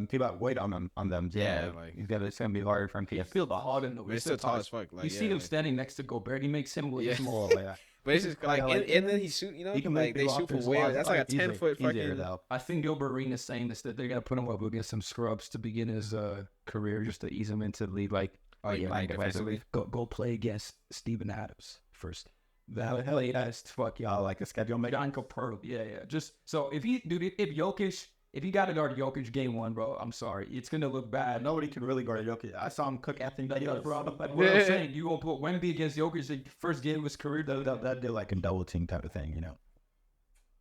people have weight on them. Yeah, it's gonna be hard for him to feel the hard in the way. He's still tall as fuck. You see him standing next to Gobert. He makes him look small. But it's just like, and then he shoot, you know, like they shoot from where? That's like a 10-foot fucking. Though. I think Gilbert Arenas saying this that they're gonna put him up against some scrubs to begin his career, just to ease him into the league. Like, like defensively. Go play against Steven Adams first. Hell yeah, fuck y'all like a schedule make. John Caperlo, yeah. Just so if Jokic. If you got to guard Jokic game 1, bro, I'm sorry. It's going to look bad. Nobody can really guard Jokic. I saw him cook Anthony Davis. What I'm saying, you going to put Wemby against Jokic the first game of his career? That'd be like a double team type of thing, you know?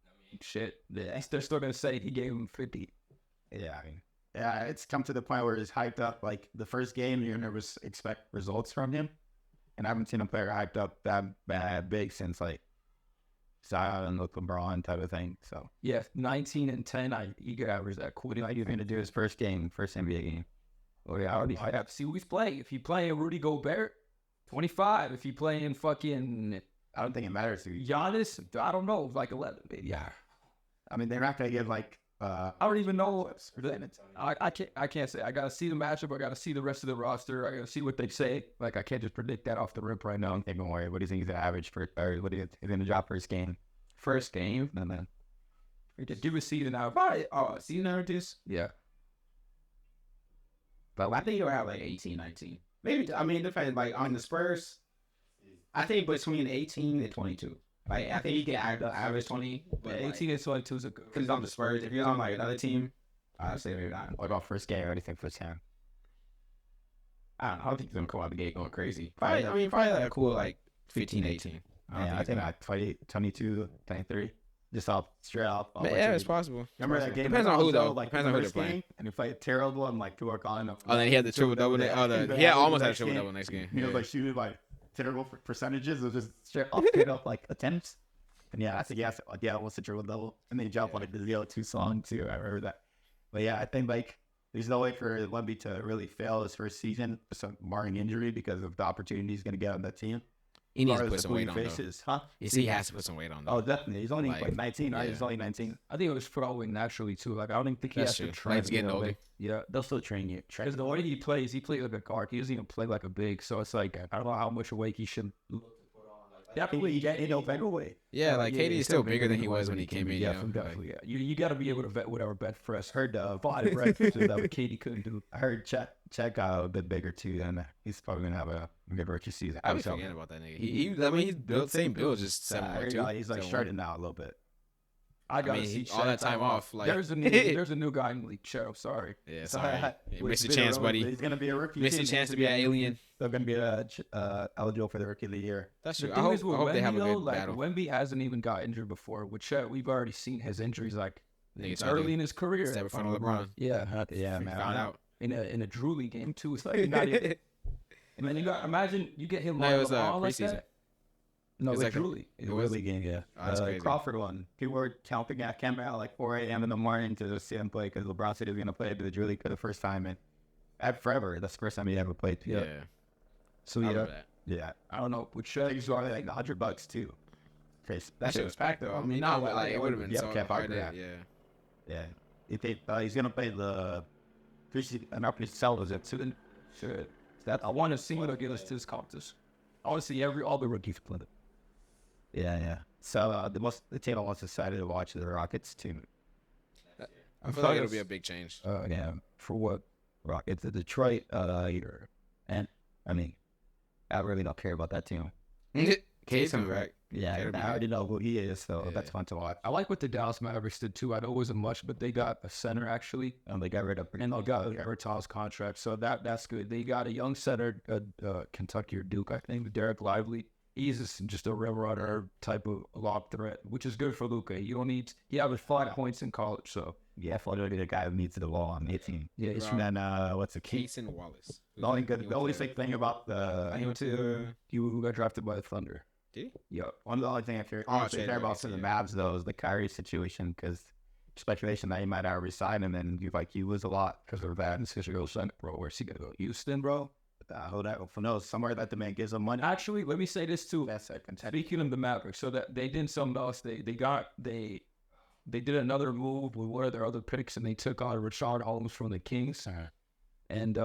I mean, shit. They're still going to say he gave him 50. Yeah, I mean, it's come to the point where it's hyped up. Like, the first game, you never expect results from him. And I haven't seen a player hyped up that big since, like, Zion with LeBron type of thing. So yeah, 19 and 10. You could average that. Cool. What are you going to do his first NBA game? Oh yeah, I have to see who he's playing. If he playing Rudy Gobert, 25. If he playing fucking, I don't think it matters. Giannis, I don't know, like 11. Maybe. Yeah. I mean, they're not going to give like. I don't even know. I can't say. I gotta see the matchup. I gotta see the rest of the roster. I gotta see what they say. Like, I can't just predict that off the rip right now. Hey, don't worry. What do you think is the average for? Or what do you think is going to drop first game? First game, and then do a season out. Season out this. Yeah. But I think you'll have like 18, 19. Maybe. I mean, it depends. Like on the Spurs, I think between 18 and 22. Like, I think you can average 20, but 18 and 22 is a good. Because on the Spurs, if you're on like another team, I'd say maybe not. What about first game? What do you think first game? I don't think he's gonna come out the gate going crazy. Probably like a cool like 15, 18. I think like 22, 23. Just straight off. Yeah, it's possible. Remember that game? Depends on who though. Like, depends on who they're playing. And if I terrible, I'm like, people are calling him. Oh, then he had the triple double. He almost had a triple double next game. He was like shooting like terrible percentages. It was just straight up like attempts. And yeah, I said yes. Like, yeah, what's the triple double? And then he jumped like the 0-2 song too. I remember that. But yeah, I think like there's no way for Wemby to really fail his first season, barring injury, because of the opportunity he's going to get on that team. He needs to put some weight on, faces, huh? He has to put some weight on, though. Oh, definitely. He's only like 19, right? He's only 19. I think it was probably naturally, too. Like, I don't even think he has to train. Like, he's getting older. Yeah, they'll still train you. Because the way he plays like a guard. He doesn't even play like a big. So it's like, I don't know how much weight he should put on. Definitely, better weight. Yeah, like, KD is still bigger than he was when he came in. Yeah, definitely. Yeah, you got to be able to vet whatever bet for us. Heard body records that KD couldn't do. I heard Chet got a bit bigger too, and he's probably gonna have a good rookie season. I was forgetting about that nigga. He's built same build, just 7'2". He's like shredded now a little bit. I gotta see all that time off. Like, there's a new guy in the league. Cheryl, sorry. Yeah, sorry. Missed a chance, buddy. He's gonna be a rookie. Missed a chance to be an alien. They're gonna be eligible for the rookie of the year. That's true. I hope they have a good battle. Wemby hasn't even got injured before. With Chet, we've already seen his injuries like early in his career. Step in front of LeBron. Yeah, man. Found out in a Drew League game too. It's like not even. And then imagine you get him. No, it was preseason. Like that. No, it was like Drew League. It was league game, yeah. Oh, that's crazy. Crawford one. People were counting at camp out like 4 a.m. in the morning to see him play because LeBron said he was gonna play the Drew League for the first time in forever. That's the first time he ever played. Yeah. So yeah. I don't know. With Chet, he's only like $100 too. That shit was packed though. I mean, not like it would have been so hard. Yeah. He's gonna play the Celtics at soon. Sure. I want to see what get us to this contest. I want to see all the rookies play it. Yeah. So the team I was excited to watch the Rockets too. I feel like it'll be a big change. Yeah. For what? Rockets, the Detroit, and I mean, I really don't care about that team. Case him back. Yeah, I already know who he is, so that's fun to watch. I like what the Dallas Mavericks did too. I know it wasn't much, but they got a center actually, and they got rid of Bertans' contract, so that's good. They got a young center, Kentucky or Duke, I think, Derek Lively. He's just a rim runner type of lob threat, which is good for Luka. He averaged 5 points in college, so. Yeah, Florida the guy who needs the ball on 18. Yeah, it's from then what's the Cason Wallace. The only thing about who got drafted by the Thunder. Did he? Yeah. One of the only thing I care about for the Mavs though is the Kyrie situation, because speculation that he might have resigned and then you lose a lot because of that. And he's gonna go center, bro. Where's he gonna go? Houston, bro. Hold that for no somewhere that the man gives them money. Actually, let me say this too. Speaking of the Mavericks, so that they did something else. They did another move with one of their other picks, and they took on Rashard Holmes from the Kings, and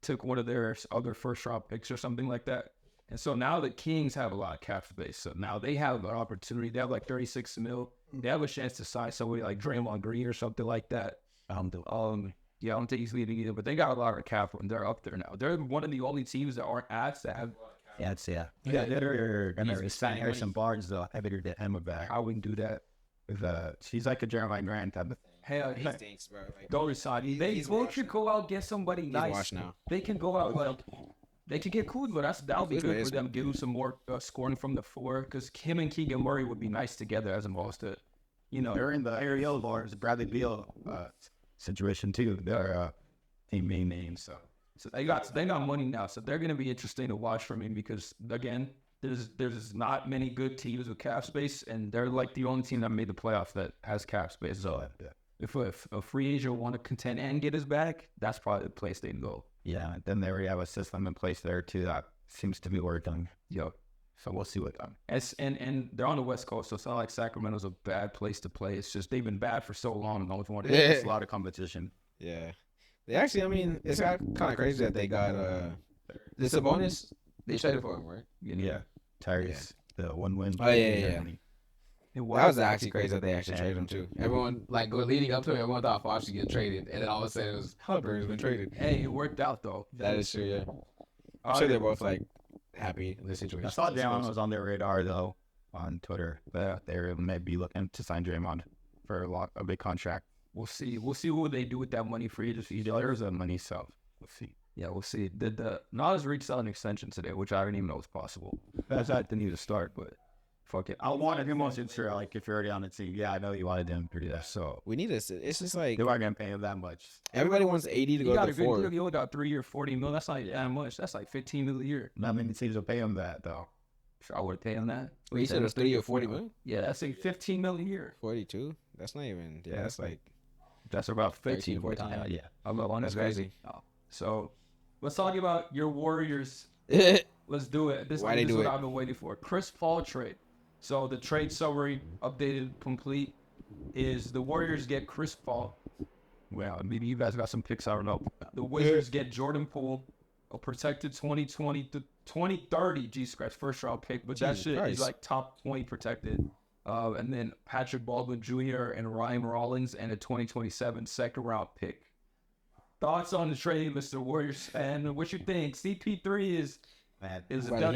took one of their other first round picks or something like that. And so now the Kings have a lot of cap space. So now they have an opportunity. They have like 36 mil. They have a chance to sign somebody like Draymond Green or something like that. Yeah, I don't think he's leaving either, but they got a lot of cap and they're up there now. They're one of the only teams that aren't asked to have. They're gonna sign Harrison Barnes though. I better get him back. How we can do that? She's like a Jeremiah Grant type of thing. Hell, He stinks, bro. Like, don't resign. They should go out and get somebody nice. washed now. They can go out like they could get Kuzma. That'll be good for them. Give him some more scoring from the floor because him and Keegan Murray would be nice together as opposed to, they're in the Ariel Bars, Bradley Beal situation too. They're team main names, so they got money now, so they're gonna be interesting to watch for me because again, there's not many good teams with cap space, and they're like the only team that made the playoffs that has cap space. So if a free agent want to contend and get his back, that's probably the place they can go. Yeah, then they already have a system in place there too that seems to be working. Yep. So we'll see what comes. And they're on the West Coast, so it's not like Sacramento's a bad place to play. It's just they've been bad for so long, and always wanted. It's a lot of competition. Yeah, they actually. I mean, it's kind of crazy that they got the Sabonis. They traded for him, right? Yeah. Tyrese, the 1 win. Oh yeah. That was actually crazy that they actually traded him too. Everyone leading up to it, everyone thought Fox should get traded, and then all of a sudden it was Halliburton's been traded. Hey, it worked out though. That is true. Yeah, I'm sure they're both happy in this situation. I saw Draymond was on their radar though on Twitter that they may be looking to sign Draymond for a big contract. We'll see. We'll see what they do with that money for either. There's that money, so we'll see. Yeah, we'll see. The Nas reached out an extension today, which I didn't even know was possible. That's not the need to start, but fuck it. I wanted him on Instagram, like if you're already on the team. Yeah, I know you wanted him to do that. So we need this. It's just like they weren't gonna pay him that much. Everybody wants AD to go to 4. You only got 3 year, 40 mil. That's not that much. That's like 15 mil a year. Not many teams will pay him that though. Sure, I would pay him that. Well, you said it was 3 or 40 mil. Yeah, that's like 15 mil a year. 42. That's not even. Yeah, that's like. That's about 15, 14. Yeah, I'm about that's crazy. So, let's talk about your Warriors. Let's do it. This is what I've been waiting for. Chris Paul trade. So the trade summary, updated, complete, is the Warriors get Chris Paul. Well, maybe you guys got some picks. I don't know. The Wizards get Jordan Poole, a protected 2020 to 2030 G-Scratch first round pick, but that shit is like top 20 protected. And then Patrick Baldwin Jr. and Ryan Rollins and a 2027 second round pick. Thoughts on the trade, Mr. Warriors fan? What you think? CP3 is he's about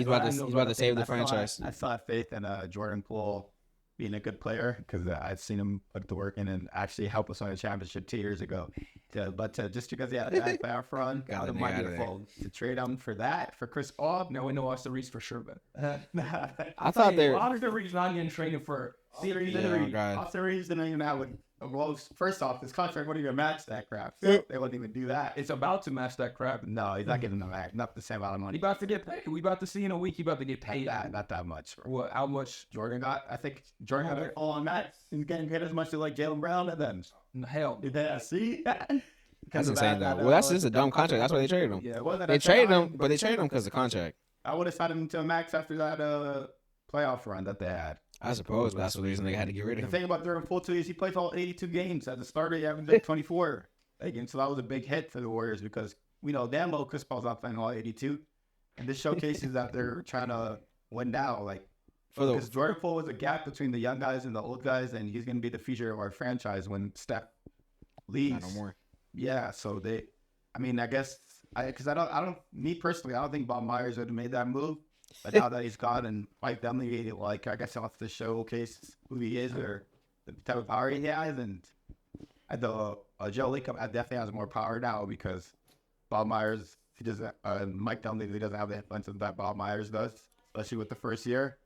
to save the franchise. I saw faith in Jordan Poole being a good player because I've seen him put the work in and actually help us win a championship 2 years ago. But just because he had that playoff run, it might be the fault to trade him for that for Chris Paul. No, we know Austin Reeves for sure, but I thought they were. Austin Reeves not getting traded for. Austin Reeves didn't even have first off, his contract wouldn't even match that crap. So they wouldn't even do that. It's about to match that crap. No, he's not getting them back. Not the same amount of money. He about to get paid. We about to see in a week. He about to get paid. Not that much. What? How much Jordan got? I think Jordan got it all on that. He's getting paid as much as like Jaylen Brown and then. Hell, did that see? That's insane though. Well, that's just a dumb contract. That's why they traded him. Yeah, they traded him, but they traded him because of the contract. I would have signed him to a max after that playoff run that they had. I suppose, but that's the reason they had to get rid of him. The thing about Jordan Poole too is he plays all 82 games as a starter. He averaged 24 again, so that was a big hit for the Warriors because we know damn well Chris Paul's not playing all 82, and this showcases that they're trying to win now. Because Jordan Poole was a gap between the young guys and the old guys, and he's going to be the future of our franchise when Steph leaves. Not no more. Yeah, so I guess me personally, I don't think Bob Myers would have made that move. But now that he's gone and Mike Dunleavy, I guess he'll have to showcase who he is or the type of power he has. And Joe Lacob definitely has more power now because Bob Myers, Mike Dunleavy doesn't have the influence that Bob Myers does, especially with the first year.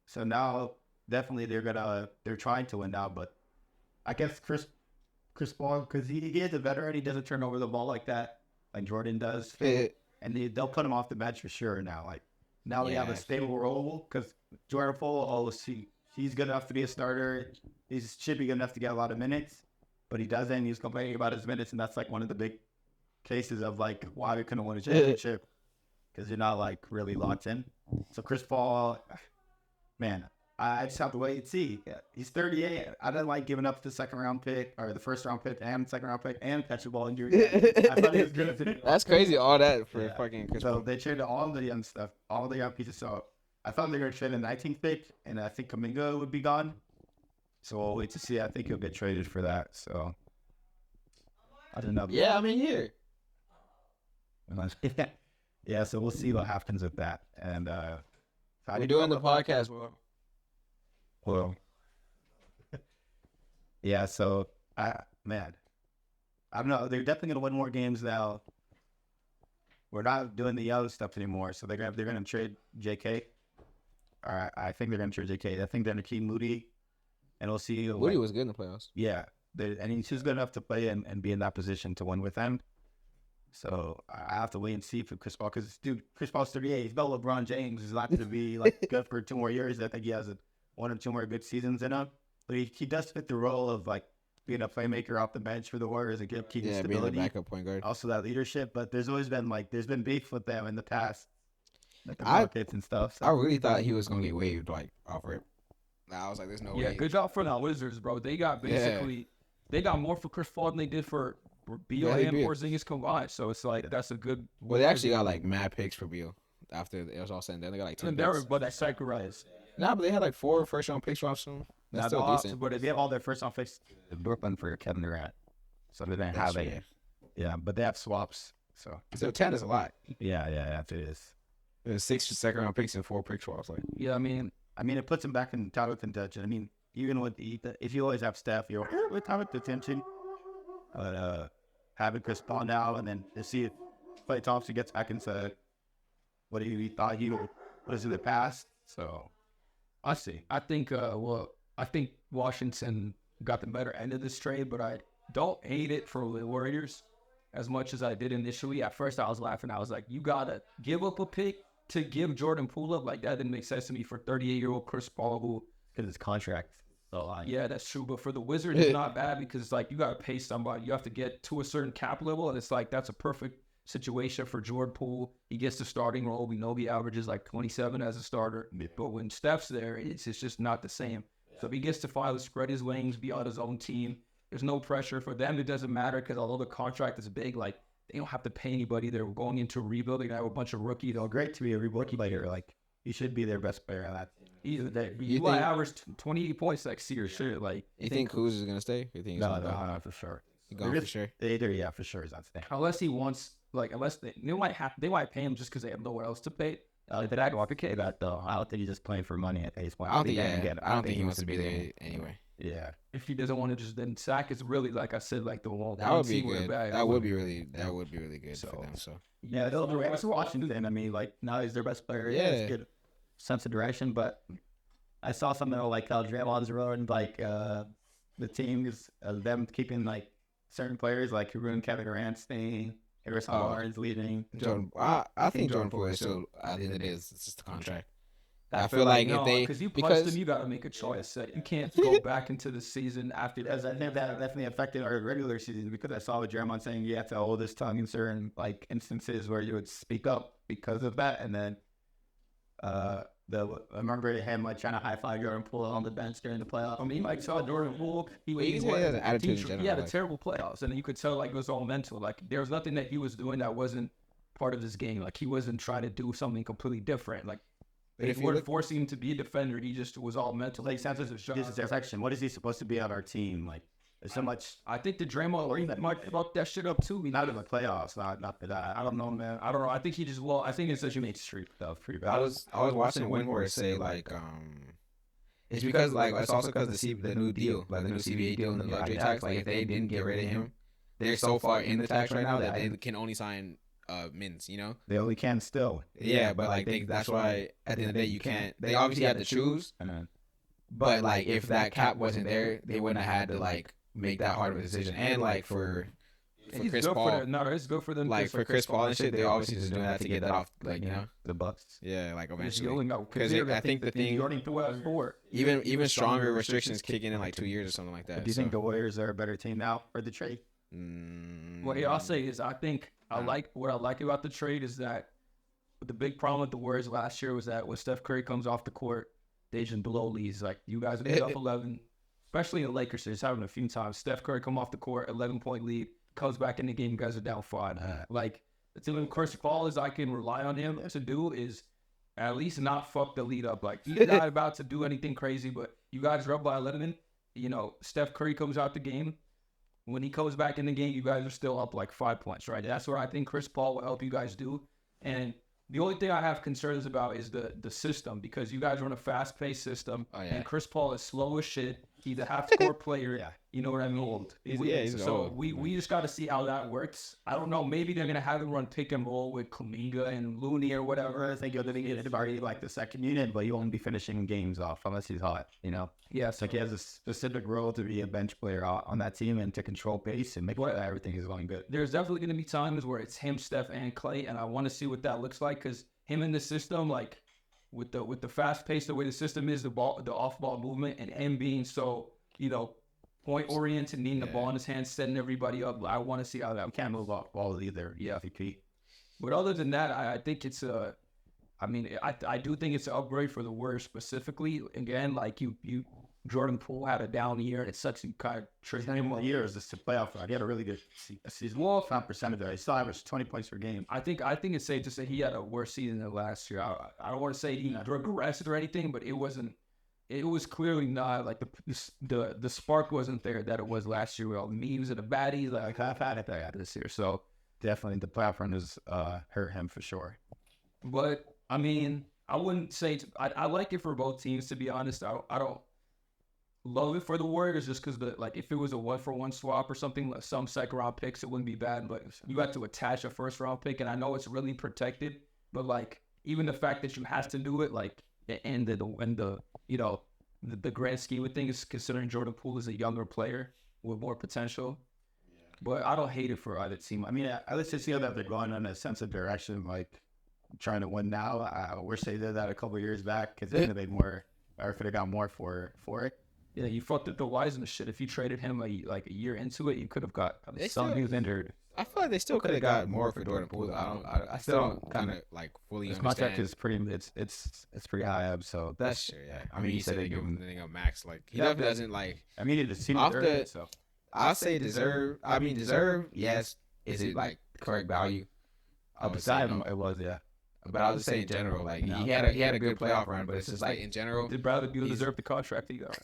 So now, definitely they're trying to win now. But I guess Chris Paul, because he is a veteran, he doesn't turn over the ball like that, like Jordan does. And they'll put him off the bench for sure now. Now we have a stable role because Jordan Poole, he's good enough to be a starter. He should be good enough to get a lot of minutes, but he doesn't. He's complaining about his minutes, and that's one of the big cases of why we couldn't win a championship because you're not really locked in. So Chris Paul, man, I just have to wait and see. He's 38. I didn't like giving up the second round pick or the first round pick and second round pick and catch the ball injury. I thought he was good at it. That's crazy. All that for fucking Chris Paul. So they traded all the young stuff, all the young pieces. So I thought they were going to trade the 19th pick, and I think Kuminga would be gone. So we'll wait to see. I think he'll get traded for that. So I don't know. Yeah, I mean, here. Yeah, so we'll see what happens with that. And we're doing the podcast, bro. Well, yeah. So I don't know. They're definitely gonna win more games now. We're not doing the young stuff anymore, so they're gonna trade JK. I think they're gonna trade JK. I think they're gonna keep Moody, and we'll see. Moody was good in the playoffs. Yeah, and he's just good enough to play and be in that position to win with them. So I have to wait and see for Chris Paul, because dude, Chris Paul's 38. He's about LeBron James. He's not going to be like good for 2 more years. I think he has 1 or 2 more good seasons in him. But he does fit the role of like being a playmaker off the bench for the Warriors and keeping stability. Being a backup point guard. Also that leadership. But there's always been beef with them in the past, like the Rockets and stuff. So. I really thought he was going to get waived like off rip. I was like, there's no way. Yeah, good job for the Wizards, bro. They got they got more for Chris Paul than they did for Beal and Porzingis combined, so it's like that's a good. Well, they actually got like mad picks for Beal after it was all said and done. They got like 10 picks. But that's sacrificed. Nah, but they had like 4 first-round picks off them. That's still decent. But they have all their first-round picks in Brooklyn for Kevin Durant, so they didn't have it. Yeah, but they have swaps. So 10 is a lot. Yeah, it is. There's 6 second-round picks and 4 pick swaps. Like, yeah, I mean, it puts them back in title contention. I mean, even with if you always have Steph, you're with title contention. Having Chris Paul now, and then to see if Klay Thompson gets back into what he thought he was in the past. So I see. I think Washington got the better end of this trade, but I don't hate it for the Warriors as much as I did initially. At first, I was laughing. I was like, you gotta give up a pick to give Jordan Poole up. Like, that didn't make sense to me for 38-year-old Chris Paul, who because his contract. Yeah, that's true. But for the Wizards, it's not bad, because it's like you got to pay somebody. You have to get to a certain cap level, and it's like that's a perfect situation for Jordan Poole. He gets the starting role. We know he averages like 27 as a starter. But when Steph's there, it's just not the same. So if he gets to finally spread his wings, be on his own team, there's no pressure for them. It doesn't matter, because although the contract is big, like they don't have to pay anybody. They're going into a rebuild. They have a bunch of rookies. They're great to be a rookie player. Like, you should be their best player on that team. You averaged 28 points next year. Sure, like you think Kuz is gonna stay? You think no, for sure. He's gone for sure. Yeah, for sure. He's not staying. Unless he wants, like, unless they might pay him just because they have nowhere else to pay. But I don't think that though. I don't think he's just playing for money at this point. I don't think he wants to be there anyway. Yeah. If he doesn't want to just then sack, it's really, like I said, like the wall. That would be good. That would be really good for them. So yeah, they'll do it. Washington. I mean, like, now he's their best player. Yeah, it's good sense of direction. But I saw something like how Draymond's ruined like the team is them keeping like certain players, like he ruined Kevin Durant staying. Harrison Barnes leading. I think Jordan Poole is still, at the end of the day, it's just a contract. I feel like because you punched him, you got to make a choice. You can't go back into the season after that. I think that definitely affected our regular season, because I saw with Draymond saying you have to hold his tongue in certain like instances where you would speak up because of that, and then I remember him like trying to high five Jordan Poole on the bench during the playoffs. I mean, like saw Jordan Poole, he had an attitude in general. He had a terrible playoffs, and you could tell like it was all mental. Like there was nothing that he was doing that wasn't part of his game. Like he wasn't trying to do something completely different. Like they weren't forcing him to be a defender. He just was all mental. Like sense of direction. What is he supposed to be on our team? Like there's so much. I think the Draymond might fuck that shit up too. Not in the playoffs. Not for that. I don't know, man. I don't know. I think he just I think it's such a made streak stuff. I was watching Windward say like it's because like it's also because the new deal, like the new CBA deal and the luxury tax. Like if they didn't get rid of him, they're so far in the tax right now that they can only sign mins, you know? They only can still. Yeah, but like that's why at the end of the day you can't. They obviously had to choose, but like if that cap wasn't there, they wouldn't have had to like make that hard of a decision. And like for Chris Paul, it's good for them. Like for Chris Paul and shit, they're obviously just doing that to get that off, like you know, the Bucks. Yeah, like eventually. Because I think the thing, even stronger restrictions kicking in like 2 years or something like that. Do you think the Warriors are a better team now for the trade? What I'll say is I think what I like about the trade is that the big problem with the Warriors last year was that when Steph Curry comes off the court, they just blow leads. Like, you guys get up 11, especially in the Lakers series, having a few times. Steph Curry come off the court, 11-point lead, comes back in the game, you guys are down 5. Like, the thing Chris Paul is I can rely on him to do is at least not fuck the lead up. Like, he's not about to do anything crazy, but you guys are up by 11. You know, Steph Curry comes out the game. When he comes back in the game, you guys are still up like 5 points, right? That's what I think Chris Paul will help you guys do. And the only thing I have concerns about is the system, because you guys run a fast-paced system, and Chris Paul is slow as shit. He's a half-court player. You know what I mean? Old. He's so old. We just got to see how that works. I don't know. Maybe they're going to have him run pick and roll with Kuminga and Looney or whatever. I think you're going to get already like the second unit, but you won't be finishing games off unless he's hot, you know? Yeah. So he has a specific role to be a bench player on that team and to control pace and make sure that everything is going good. There's definitely going to be times where it's him, Steph, and Clay, and I want to see what that looks like, because him in the system, like with the fast pace, the way the system is, the off-ball movement, and him being so, you know, point-oriented, needing the ball in his hands, setting everybody up. I want to see how that. You can't move off balls either. Yeah. But other than that, I think it's I do think it's an upgrade for the Warriors specifically. Again, like you Jordan Poole had a down year, and it sucks. You kind of trade him all years. This is a playoff run. He had a really good season. Well, not percentage there. He still averaged 20 points per game. I think it's safe to say he had a worse season than last year. I don't want to say he regressed or anything, but it wasn't. It was clearly not like the spark wasn't there that it was last year with all the memes and the baddies. Like I've had it there this year, so definitely the playoff run has hurt him for sure. But I mean, I wouldn't say I like it for both teams, to be honest. I don't love it for the Warriors just because if it was a 1-for-1 swap or something, some second round picks, it wouldn't be bad. But you have to attach a first round pick, and I know it's really protected. But like even the fact that you have to do it, like and the you know the grand scheme of things, considering Jordan Poole is a younger player with more potential. But I don't hate it for either team. I mean, I let's just see that they're going in a sense of direction, like trying to win now. I wish they did that a couple of years back because they made more, or if they got more for it. Yeah, you fucked up the Wiseman shit. If you traded him a year into it, you could have got something. He was injured. I feel like they still could have got more for Jordan Poole. I still don't kind of like fully his understand. Contract is pretty. It's pretty high up. So that's sure. Yeah. I mean, you said they give him a max. Like he definitely doesn't like. I mean, it's seen off the. So I'll say deserve. I mean, deserve. Yes. Is it like correct value? Beside him, it was, yeah. But I'll just say in general, like he had a good playoff run, but it's just like in general. Did Bradley Beal deserve the contract he got?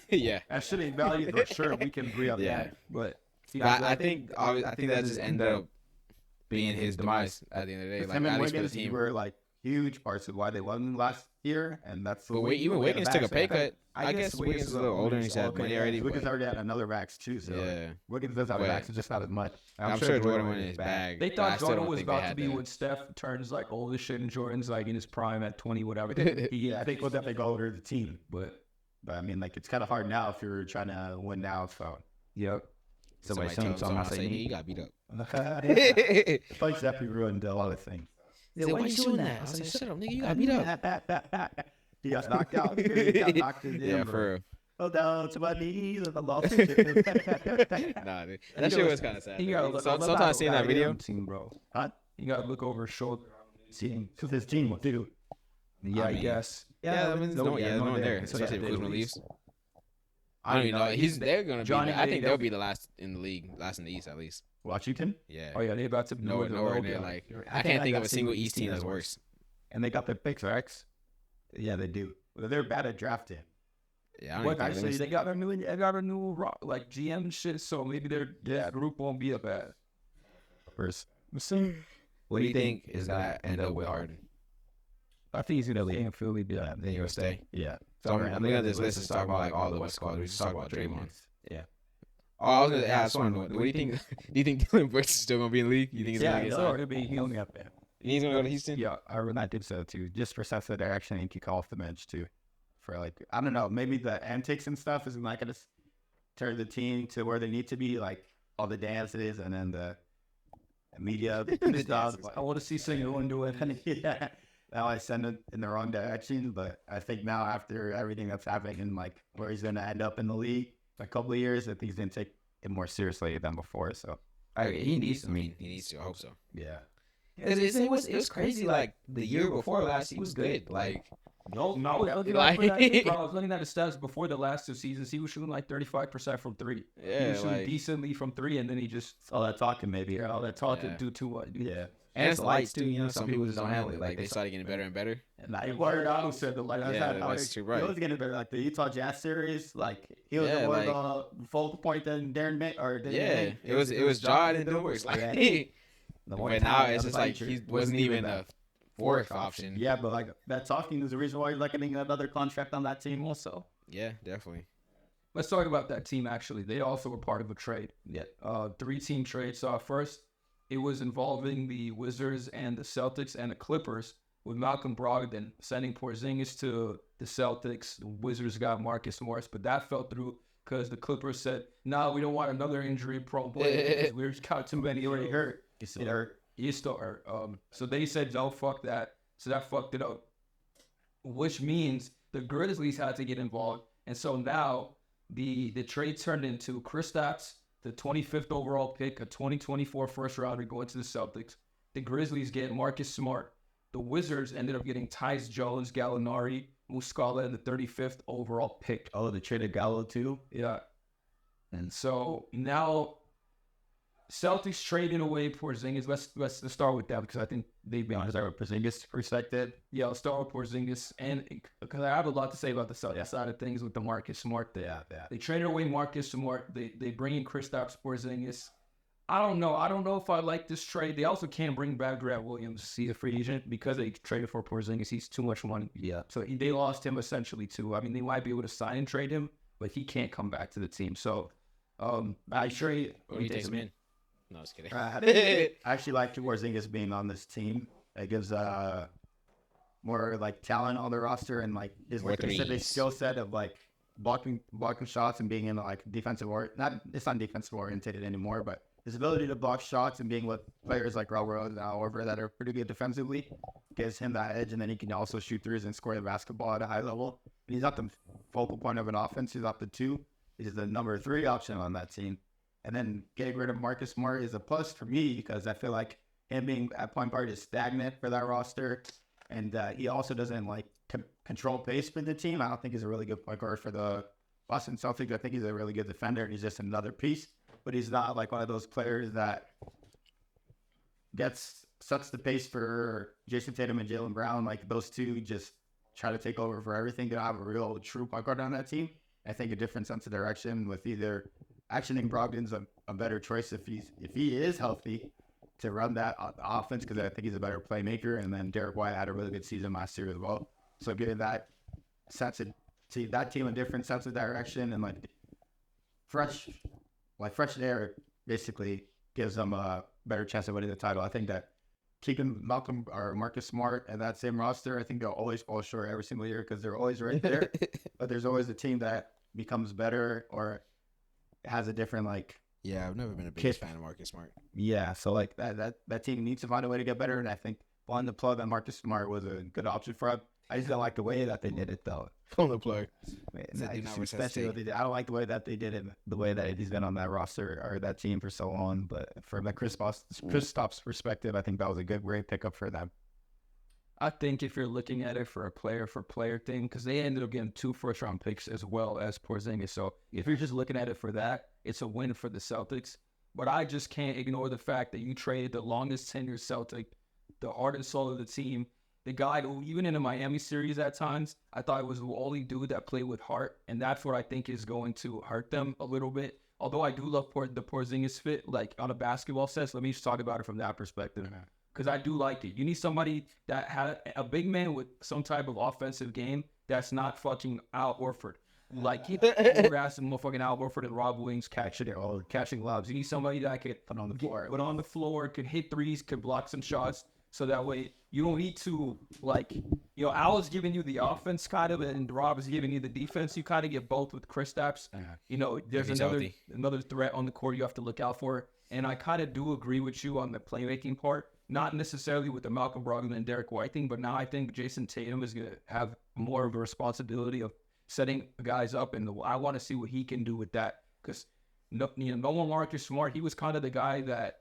Yeah, that should be valued for sure. We can agree on that. But I think that just ended up being his demise at the end of the day. Like at least for the team, were like huge parts of why they won last year, and that's. But even Wiggins took a pay cut. I guess Wiggins is a little older and he's had money already. Wiggins already had another max too, so yeah. Wiggins does have a max, it's just not as much. I'm sure Jordan went in his bag. They thought Jordan was about to be when Steph turns like old as shit and Jordan's like in his prime at 20, whatever. Yeah, I think we'll definitely go older the team, but I mean, like it's kind of hard now if you're trying to win now. So yep. Somebody told him saying he got beat up. The fights definitely ruined a lot of things. Why are you doing that? I was like, shut up, nigga, you got beat up. He got knocked out. He got knocked in. Yeah, for real. Oh, down to my knees and I lost. Nah, dude. That shit was kind of sad. Sometimes seeing that video, team, bro. You gotta look over his shoulder. Seeing because his team will do. Yeah, I guess. Yeah, there's no one there, especially if Kuzma leaves. I don't even know. They're gonna be. I think they'll be the last in the league, last in the East at least. Washington. Yeah. Oh yeah, they about to nowhere near. Like I can't think of a single East team that's worse. And they got their picks, right? Yeah, they do. They're bad at drafting. Yeah, but actually, they got a new like GM and shit. So maybe their group won't be a bad. First, what do you think is gonna end up with Harden? I think he's gonna leave and Philly. Yeah, then he'll stay. Yeah. So I'm looking at this list and talk about like all the West Coast. We just talk about Draymond. Yeah. Oh, I was gonna ask one. What do you think? Do you think Dylan Brooks is still gonna be in the league? You think he's gonna get signed? He only up there. He's gonna go to Houston. Yeah, I think so too. Just for sense of direction and kick off the bench too. For like, I don't know, maybe the antics and stuff is not gonna turn the team to where they need to be, like all the dances and then the media stuff. I want to see Singer do it. Yeah. Now I send it in the wrong direction, but I think now after everything that's happening and like where he's gonna end up in the league in a couple of years, I think he's gonna take it more seriously than before. So he needs to. He needs to. I hope so. Yeah. It was crazy. Like the year before last, he was good. Like No, I was looking at his stats before the last 2 seasons. He was shooting like 35% from three. Yeah, he was shooting decently from three, and then he just all that talking maybe. Yeah, all that talking do too much. Yeah. And it's lights too, you know. Some people just don't have it. Like they started getting better and better. And I word out said the light. That's too right. He was getting better. Like the Utah Jazz series, like he was more the focal point than Darren May or it was Jordan and Doors. Like but now it's just like he wasn't even a fourth option. Yeah, but like that talking is the reason why he's like getting another contract on that team also. Yeah, definitely. Let's talk about that team. Actually, they also were part of a trade. Yeah, 3-team trade. So first, it was involving the Wizards and the Celtics and the Clippers, with Malcolm Brogdon sending Porzingis to the Celtics. The Wizards got Marcus Morris, but that fell through because the Clippers said, "No, we don't want another injury-prone player. We've got too many already hurt." He's still hurt. So they said, "No, fuck that." So that fucked it up, which means the Grizzlies had to get involved, and so now the trade turned into Kristaps, the 25th overall pick, a 2024 first rounder going to the Celtics. The Grizzlies get Marcus Smart. The Wizards ended up getting Tyus Jones, Gallinari, Muscala, and the 35th overall pick. Oh, they traded Gallo too? Yeah. And so now Celtics trading away Porzingis. Let's start with that because I think they'd be honest. With Porzingis perspective, yeah, I'll start with Porzingis, and because I have a lot to say about the Celtics side of things with the Marcus Smart. They traded away Marcus Smart. They bring in Kristaps Porzingis. I don't know if I like this trade. They also can't bring back Grant Williams, see a free agent, because they traded for Porzingis. He's too much money. Yeah. So they lost him essentially too. I mean, they might be able to sign and trade him, but he can't come back to the team. So, I sure he takes him in. No, I was kidding. I actually like Porzingis being on this team. It gives more like talent on the roster and like his like specific skill set of like blocking shots and being in like defensive it's not defensive oriented anymore, but his ability to block shots and being with players like Robert and Oliver that are pretty good defensively gives him that edge, and then he can also shoot threes and score the basketball at a high level. And he's not the focal point of an offense. He's not the 2. He's the number 3 option on that team. And then getting rid of Marcus Smart is a plus for me because I feel like him being at point guard is stagnant for that roster. And he also doesn't like control pace for the team. I don't think he's a really good point guard for the Boston Celtics. I think he's a really good defender and he's just another piece. But he's not like one of those players that sets the pace for Jason Tatum and Jaylen Brown. Like those two just try to take over for everything. They don't have a real true point guard on that team. I think a different sense of direction with either actually think Brogdon's a better choice if he is healthy to run that offense because I think he's a better playmaker. And then Derek White had a really good season last year as well. So giving that sense of that team a different sense of direction and like fresh air basically gives them a better chance of winning the title. I think that keeping Malcolm or Marcus Smart and that same roster, I think they'll always fall short every single year because they're always right there. But there's always a team that becomes better or has a different like. Yeah, I've never been a big fan of Marcus Smart. Yeah, so like that team needs to find a way to get better, and I think pulling the plug on Marcus Smart was a good option for him. I just don't like the way that they did it though. On the play. I don't like the way that they did it, the way that he's been on that roster or that team for so long. But from the Kristaps perspective, I think that was a great pickup for them. I think if you're looking at it for a player thing, because they ended up getting 2 first-round picks as well as Porzingis. So if you're just looking at it for that, it's a win for the Celtics. But I just can't ignore the fact that you traded the longest tenured Celtic, the heart and soul of the team, the guy who, even in the Miami series at times, I thought was the only dude that played with heart. And that's what I think is going to hurt them a little bit. Although I do love the Porzingis fit, like on a basketball sense. Let me just talk about it from that perspective. Because I do like it. You need somebody that had a big man with some type of offensive game that's not fucking Al Horford. Like, keep harassing motherfucking Al Horford and Rob Williams catching lobs. You need somebody that could put on the floor, could hit threes, could block some shots. So that way you don't need to, like, Al is giving you the offense kind of, and Rob is giving you the defense. You kind of get both with Kristaps. There's another threat on the court you have to look out for. And I kind of do agree with you on the playmaking part. Not necessarily with the Malcolm Brogdon and Derek White thing, but now I think Jason Tatum is going to have more of a responsibility of setting guys up, and I want to see what he can do with that. Because no one Marcus Smart, he was kind of the guy that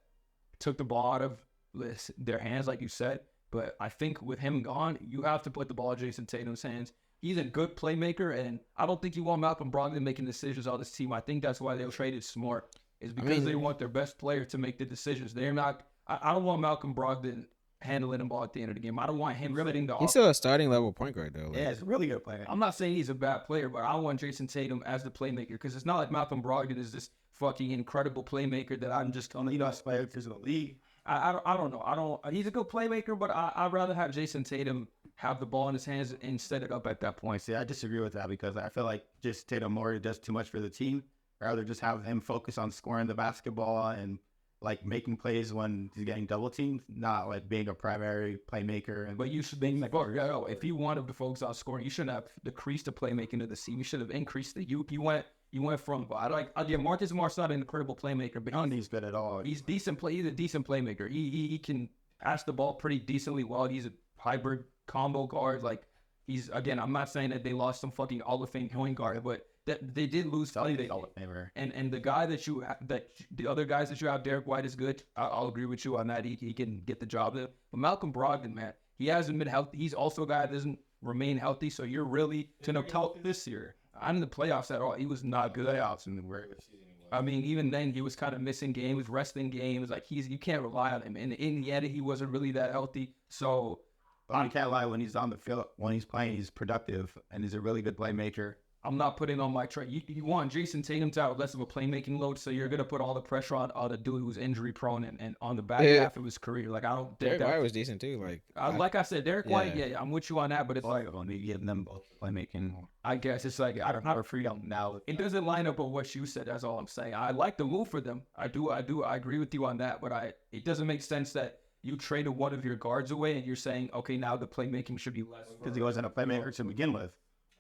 took the ball out of their hands, like you said. But I think with him gone, you have to put the ball in Jason Tatum's hands. He's a good playmaker, and I don't think you want Malcolm Brogdon making decisions on this team. I think that's why they traded Smart, is because they want their best player to make the decisions. They're not. I don't want Malcolm Brogdon handling the ball at the end of the game. I don't want him really. He's still a starting level point guard though. Yeah, he's a really good player. I'm not saying he's a bad player, but I want Jason Tatum as the playmaker because it's not like Malcolm Brogdon is this fucking incredible playmaker that I'm just telling you know, players in the league. I don't know. He's a good playmaker, but I'd rather have Jason Tatum have the ball in his hands and set it up at that point. See, I disagree with that because I feel like just Tatum already does too much for the team. I'd rather just have him focus on scoring the basketball and like making plays when he's getting double teamed, not like being a primary playmaker. But you should be like, if you wanted to focus on scoring, you shouldn't have decreased the playmaking of the team. You should have increased the. You went from Marcus Smart's not an incredible playmaker, but he's good at all. He's decent. He's a decent playmaker. He can pass the ball pretty decently well. He's a hybrid combo guard. Like he's again. I'm not saying that they lost some fucking Hall of Fame point guard, but that they did lose. Hall of Famer. And the guy that the other guys that you have, Derek White is good. I'll agree with you on that. He can get the job there. But Malcolm Brogdon, man, he hasn't been healthy. He's also a guy that doesn't remain healthy. So you're really to know this year. I'm in the playoffs at all. He was not good. I mean, even then he was kind of missing games, resting games. Like you can't rely on him. And in the end, he wasn't really that healthy. So I can't lie. When he's on the field, when he's playing, he's productive and he's a really good playmaker. I'm not putting on my trade. You want Jason Tatum to have less of a playmaking load, so you're gonna put all the pressure on the dude who's injury prone and on the back half of his career. Like I don't think Derek White was decent too. Like I said, Derek White. Yeah, I'm with you on that. But it's like only giving them both playmaking. I guess it's like I don't have a freedom now. It doesn't line up with what you said. That's all I'm saying. I like the move for them. I do. I agree with you on that. But it doesn't make sense that you traded one of your guards away and you're saying, okay, now the playmaking should be less because he wasn't a playmaker to begin with.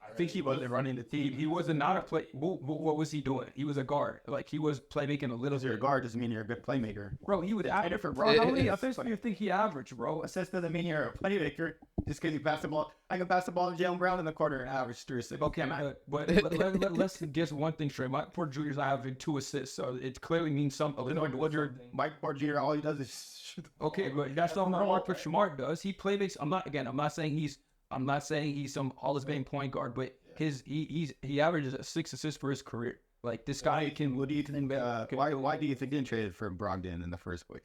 I think he wasn't running the team. He was not a play. What was he doing? He was a guard. Like he was playmaking a little. You're a guard doesn't mean you're a good playmaker, bro. He was different, bro. How many assists do you think he averaged, bro? Assists doesn't mean you're a playmaker. Just because you pass the ball, I can pass the ball to Jalen Brown in the quarter and average 3 assists. Okay, but let's guess one thing straight. Mike Porter Jr. is having 2 assists, so it clearly means something. Mike Porter Jr. All he does is shoot. Okay, but that's not what Marcus Smart does. He plays. I'm not saying he's some Hall of Fame point guard, but he averages 6 assists for his career. Like this guy can. What do you think? Why do you think they traded for Brogdon in the first place?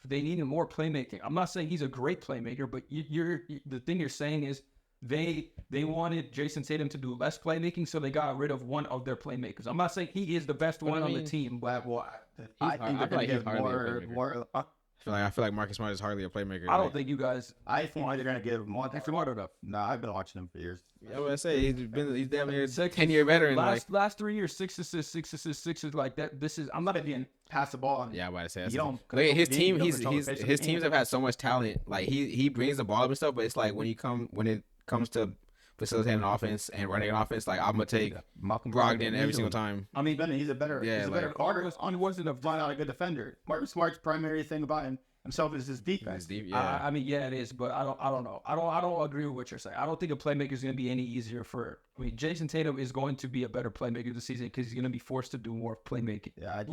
They needed more playmaking. I'm not saying he's a great playmaker, but the thing you're saying is they wanted Jason Tatum to do less playmaking, so they got rid of one of their playmakers. I'm not saying he is the best one on the team, but I think they're going to give more. I feel like Marcus Smart is hardly a playmaker. I don't think you guys. I think they're going to give more. That's smart enough. No, I've been watching him for years. Yeah, what I say, he's damn near 10-year veteran. Last 3 years, 6 assists, like that. This is. I'm not again pass the ball. Yeah, I say his teams have had so much talent. Like he brings the ball up and stuff, but it's like when it comes to facilitating offense and running an offense, like I'm gonna take Brogdon every single time. I mean, he's a better guard. He wasn't a good defender. Marcus Smart's primary thing about himself is his defense. I mean, yeah, it is, but I don't know. I don't agree with what you're saying. I don't think a playmaker is going to be any easier for. I mean, Jason Tatum is going to be a better playmaker this season because he's going to be forced to do more playmaking. I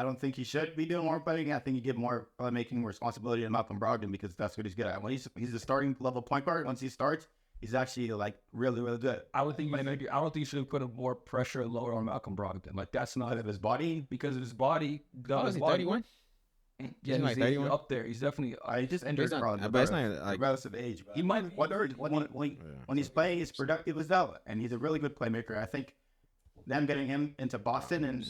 don't think he should be doing more playmaking. I think you give more playmaking responsibility to Malcolm Brogdon because that's what he's good at. When he's a starting level point guard, once he starts, he's actually like really, really good. I don't think you should have put more pressure and lower on Malcolm Brogdon. Like that's not of his body because of his body. Is he 31? Yeah, he's like 31 up there. He's definitely. He just entered but it's not like relative age. He might when he's playing, he's productive as hell, and he's a really good playmaker. I think them getting him into Boston and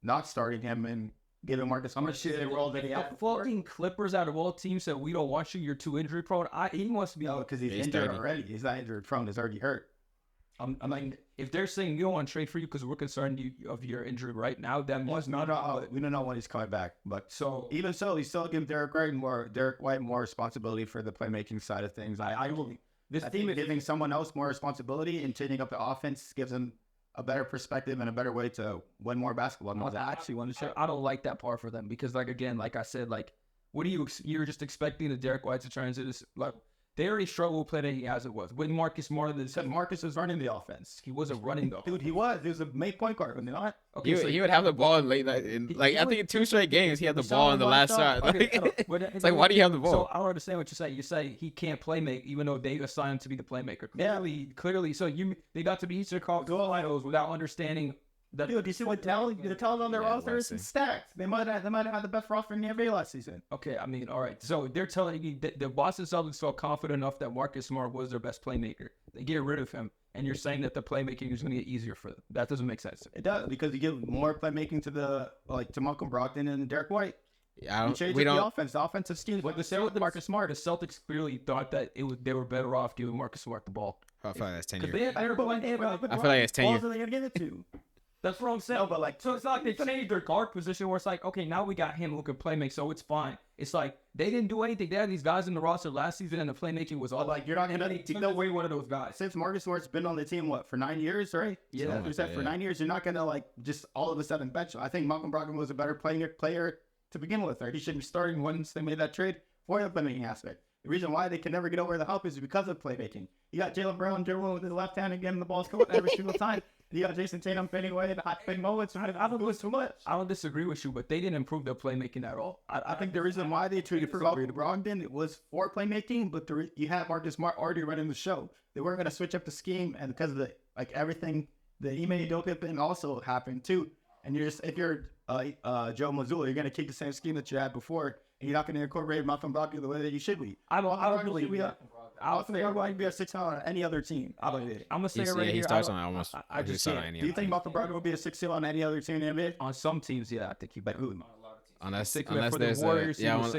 not starting him and giving Marcus how much shit they rolled that he had. Fucking Clippers out of all teams said we don't want you. You're too injury prone. He wants to be because he's injured already. He's not injured prone. He's already hurt. I'm like, if they're saying we don't want to trade for you because we're concerned of your injury right now, that must not. We don't know when he's coming back, but even so, he's still giving Derek White more responsibility for the playmaking side of things. I think giving someone else more responsibility and changing up the offense gives him a better perspective and a better way to win more basketball. I don't like that part for them because, like I said, like what do you're just expecting the Derek White to turn into this like. They already struggled playing as it was. When Marcus Smart said Marcus was running the offense. He wasn't running though. Dude, he was a main point guard, was he not? Okay, he would have the ball in late night. I think in 2 straight games, he had the ball in the last shot. It's like, why do you have the ball? So I don't understand what you say. You say he can't play make, even though they assigned him to be the playmaker. Clearly. So they got to be Eastern Conference Finals without understanding. Dude, you see what talent on their roster is stacked. They might have had the best roster in the NBA last season. Okay, I mean, all right. So they're telling you that the Boston Celtics felt confident enough that Marcus Smart was their best playmaker. They get rid of him, and you're saying that the playmaking is going to get easier for them. That doesn't make sense. It does, because you give more playmaking to Malcolm Brogdon and Derek White. The offensive scheme. What the same with Marcus Smart, the Celtics clearly thought that they were better off giving Marcus Smart the ball. I feel like that's 10 years. I feel like it's 10 years. What are they going to give it to? That's what I'm saying. No, but so it's not like they changed their guard position where it's like, okay, now we got him who can play make, so it's fine. It's like they didn't do anything. They had these guys in the roster last season, and the playmaking was all like you're not gonna take away one of those guys. Since Marcus Smart's been on the team, for 9 years, right? Yeah, for 9 years, you're not gonna just all of a sudden bench him. I think Malcolm Brogdon was a better player to begin with. Right? He should be starting once they made that trade for the playmaking aspect. The reason why they can never get over the hump is because of playmaking. You got Jaylen Brown dribbling with his left hand and getting the ball scored every single time. You got Jason Tatum fading away in hot big moments. I don't do it too much. I don't disagree with you, but they didn't improve their playmaking at all. I think the reason why they traded for Brogdon, it was for playmaking, but you had Marcus Smart already running the show. They weren't going to switch up the scheme, and because of everything, the Ime Udoka thing also happened too. And if you're Joe Mazzulla, you're going to keep the same scheme that you had before, and you're not going to incorporate Malcolm Brogdon the way that you should be. I don't believe that. I don't think I'm going to be a 6 on any other team. I'm going to say it right here. He starts on almost. I just can't. Do you think Malcolm Brogdon will be a 6 on any other team in the NBA? On some teams, yeah, I think he might. Unless there's unless there's if you have a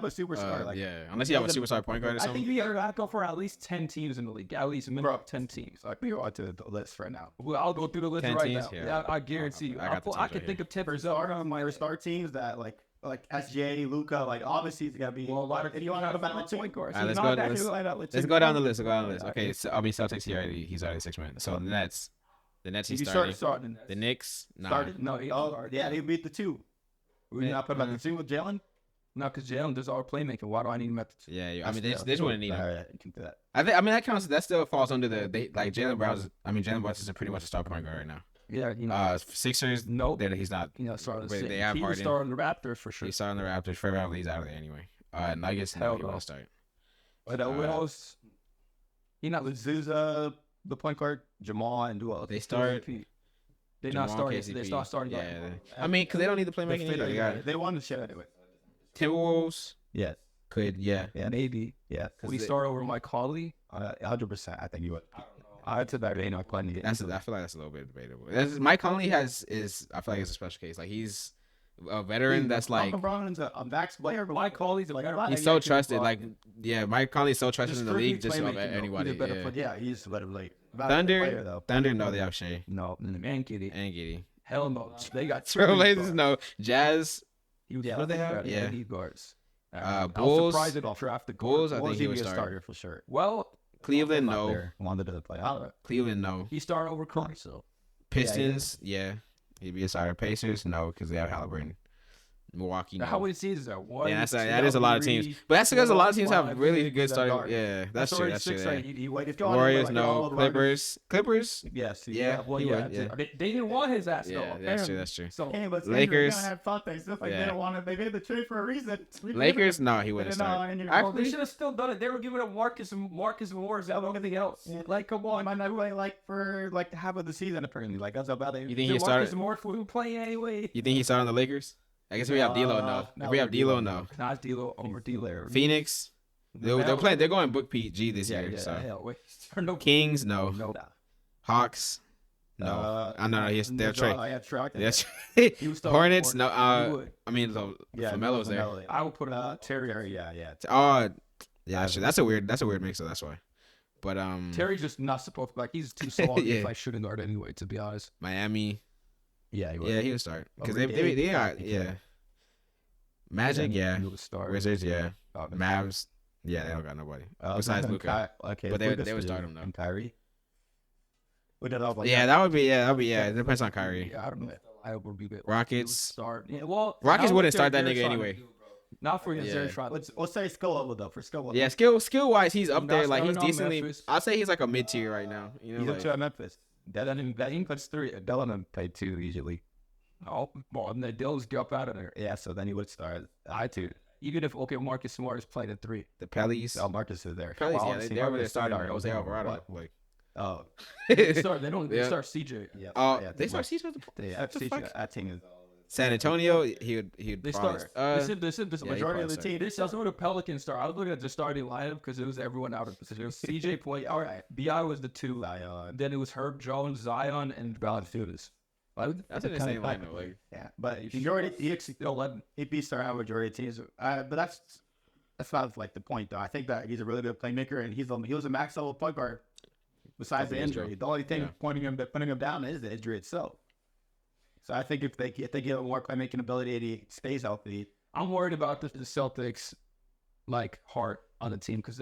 superstar, unless you have a superstar point guard or something. I think you got to go for at least 10 teams in the league, at least minimum 10 teams. We go on to the list right now. Well, I'll go through the list right now. Yeah, I guarantee you. I can think of 10 on my star teams that like SJ, Luca, obviously it's gotta be. Well, a lot of you want to have about point guards. Let's go down the list. Okay, so I mean Celtics. He's already 6 man. So the Nets he's starting. The Knicks, No, he beat the 2. We not put him at the 2 with Jalen. No, because Jalen does all playmaking. Why do I need him at the 2? Yeah. I mean, they just wouldn't need him. All right, keep that. That counts. That still falls under Jalen Brown's. I mean, Jalen Brown is pretty much a star point guard right now. Yeah, Sixers. No, he's not. Starting they have Harden. He's starting the Raptors for sure. He's starting the Raptors. Fred VanVleet's out of there anyway. Nuggets. No, he won't start. But what else? Zuza, the point guard, Jamal, and who else? They start. They're not starting. They start starting. Yeah. I mean, because they don't need the playmaking. They won the shit anyway. Timberwolves. Yes. Could. Yeah. Maybe. Yeah. We start over Mike Conley. 100%. I think you would. I'd say that ain't not playing. I feel like that's a little bit debatable. Mike Conley I feel like it's a special case. Like he's a veteran that's like LeBron's a max player, but Mike Conley's he's so trusted. Mike Conley's so trusted in the league just over anybody. He's better late. Thunder, no, they have Shea. No, and Giddy. Hell no, they got Trailblazers. No, Jazz. What they have? Yeah, need guards. Bulls. I'm surprised they don't draft the Bulls. I think he would be a starter for sure. Well. Cleveland, no. Wanted to play. Cleveland, no. He started over Curry, so. Pistons, yeah. He'd be a starter. Pacers, no, because they have Halliburton. Milwaukee, no. How many seasons are one? Yeah, that is a lot of teams. But that's because a lot of teams have really good starting. Yeah, that's true. Warriors, no. Clippers. Yes. Yeah. Well, yeah. They didn't want his ass. Yeah, that's true. So Lakers. They didn't want it. They made the trade for a reason. Lakers, no, he wouldn't start. They should have still done it. They were giving up Marcus and Morris out of everything else. Like, come on, man. For half of the season apparently. That's about it. You think he started? Marcus and Morris were playing anyway. You think he started on the Lakers? I guess we have D'Lo, no. If we have D'Lo, no. Not D'Lo over D'Lo. Phoenix, they're playing. They're going book PG this year. So Kings, no. Hawks, no. They're trade. Yes. Hornets, no. I mean, Lamelo's there. I would put Terry. Yeah. That's a weird mix. So that's why. But Terry's just not supposed to. He's too small to play shooting guard anyway. To be honest. Miami. Yeah, he would start because they got Magic, he would start. Wizards, Mavs, they don't got nobody besides Luka. Okay, but they would start him though. And Kyrie. That would be. It depends on Kyrie. Yeah, I don't know. I would be good. Rockets start. Rockets wouldn't start that nigga anyway. Not for his Yeah. very shot. Let's say skill level though. For skill level, Yeah, skill wise, he's up Not there. Like he's starting on decently. Memphis. I'd say he's like a mid tier right now. You know, he's like, up to Memphis. That puts 3. Dylan played 2 usually. Oh, well, and the Dills get up out of there. Yeah, so then he would start. I too. Even if Marcus Smart is playing at 3. the Pellies. Oh, Marcus is there. Pellies, Well, yeah, see, they're over there Marcus starting started Jose over Alvarado. what? Like, Oh, They start CJ. yeah. they start season. Yeah, the fuck? that team is. San Antonio, he would. They probably- start. This is yeah, majority he of the probably team. This is where the Pelicans start. I was looking at the starting lineup because it was everyone out of position. It was CJ play. All right, Bi was the 2. Then it was Herb Jones, Zion, and Valanciunas. That's the same lineup. Like, Yeah, but he beats our majority of teams. But that's not like the point though. I think that he's a really good playmaker, and he was a max level point guard. Besides the injury, the only thing putting him down is the injury itself. So I think if they give him more playmaking ability and he stays healthy, I'm worried about the Celtics like heart on the team because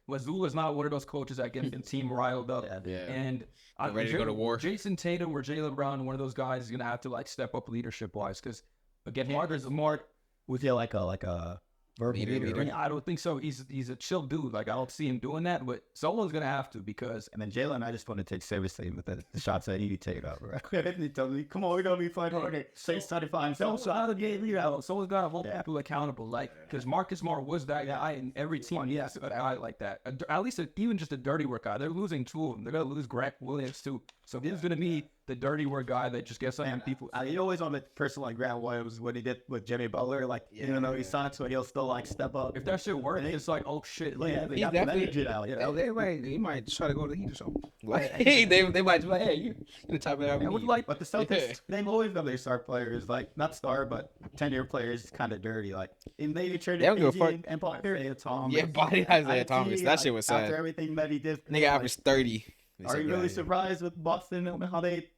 Mazzulla's not one of those coaches that get the team riled up. yeah. And Ready to go to war. Jason Tatum or Jaylen Brown, one of those guys is gonna have to like step up leadership wise because again, Mark we feel like a verbal leader. I don't think so. He's a chill dude. Like I don't see him doing that, but someone's gonna have to because. And then Jalen, I just want to take seriously with the shots that he take up. Right? He told me, "Come on, we're gonna be fine. Okay, 635." So I would get someone's gotta hold people accountable, like because Marcus Smart was that guy in every team. Yes, a guy like that. At least even just a dirty work guy. They're losing 2 of them. They're gonna lose Grant Williams too. So he's gonna be the dirty work guy that just gets on people. You always on a person like Grant Williams what he did with Jimmy Butler. Like even though he's signed, so he'll still like step up. If that shit works, it's like oh shit. Like, He definitely now. He might try to go to the Heat or something. Like, they might be like, hey, you the type of I would like, but the Celtics, they've always done their star players, like not star, but 10-year players, kind of dirty. Like and they traded They don't give a fuck. and bought Isaiah Thomas. Yeah, body Isaiah Thomas. That shit was sad. After everything that he did, Nigga averaged 30. Are you really surprised with Boston and how they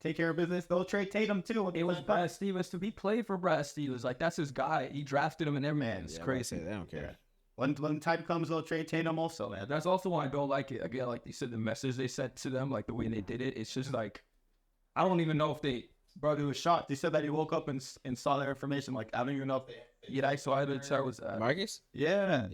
take care of business? They'll trade Tatum too. It was Brad Stevens to be played for Brad Stevens. Like that's his guy. He drafted him and everything. It's crazy. They don't care. When time comes, they'll trade Tatum also, man. That's also why I don't like it. Again, like you said, the message they sent to them, like the way they did it, it's just like I don't even know if they. Bro, he was shocked. They said that he woke up and saw that information. Like I don't even know if they. Yeah, I saw it. It was Marcus? Yeah.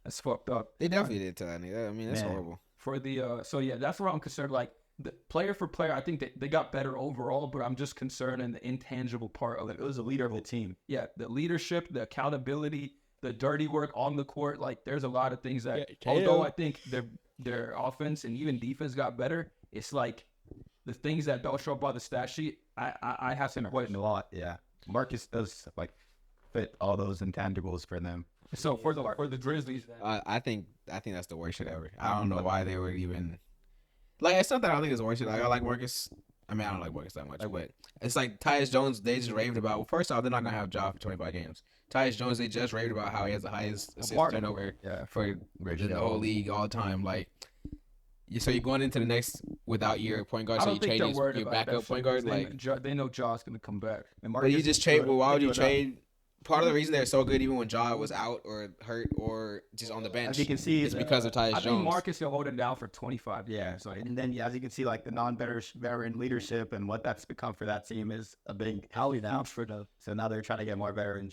that's fucked up. They definitely did tell that nigga. I mean, that's horrible. For the so yeah, that's where I'm concerned. Like the player for player, I think they got better overall, but I'm just concerned in the intangible part of it. It was a leader of the team. Yeah, the leadership, the accountability, the dirty work on the court. Like there's a lot of things that, although I think their offense and even defense got better, it's like the things that don't show up on the stat sheet. I have to question a lot. Yeah, Marcus does like fit all those intangibles for them. So for the Grizzlies, I think that's the worst shit ever. I don't know why they would even like. It's not that I don't think it's the worst shit. Like I like Marcus. I mean, I don't like Marcus that much, but it's like Tyus Jones. They just raved about. Well, first off, they're not gonna have Ja for 25 games. Tyus Jones, they just raved about how he has the highest assist turnover for the whole league all time. Like, so you're going into the next without your point guard, so you trade your backup point guard. Like they know Ja's gonna come back. But you just trade. Well, why would you trade? Part of the reason they're so good, even when Ja was out or hurt or just on the bench, as you can see, it's because of Tyus Jones. I think Marcus will hold it down for 25. Yeah. So and then as you can see, like the non-veteran leadership and what that's become for that team is a big help now for the. So now they're trying to get more veteran.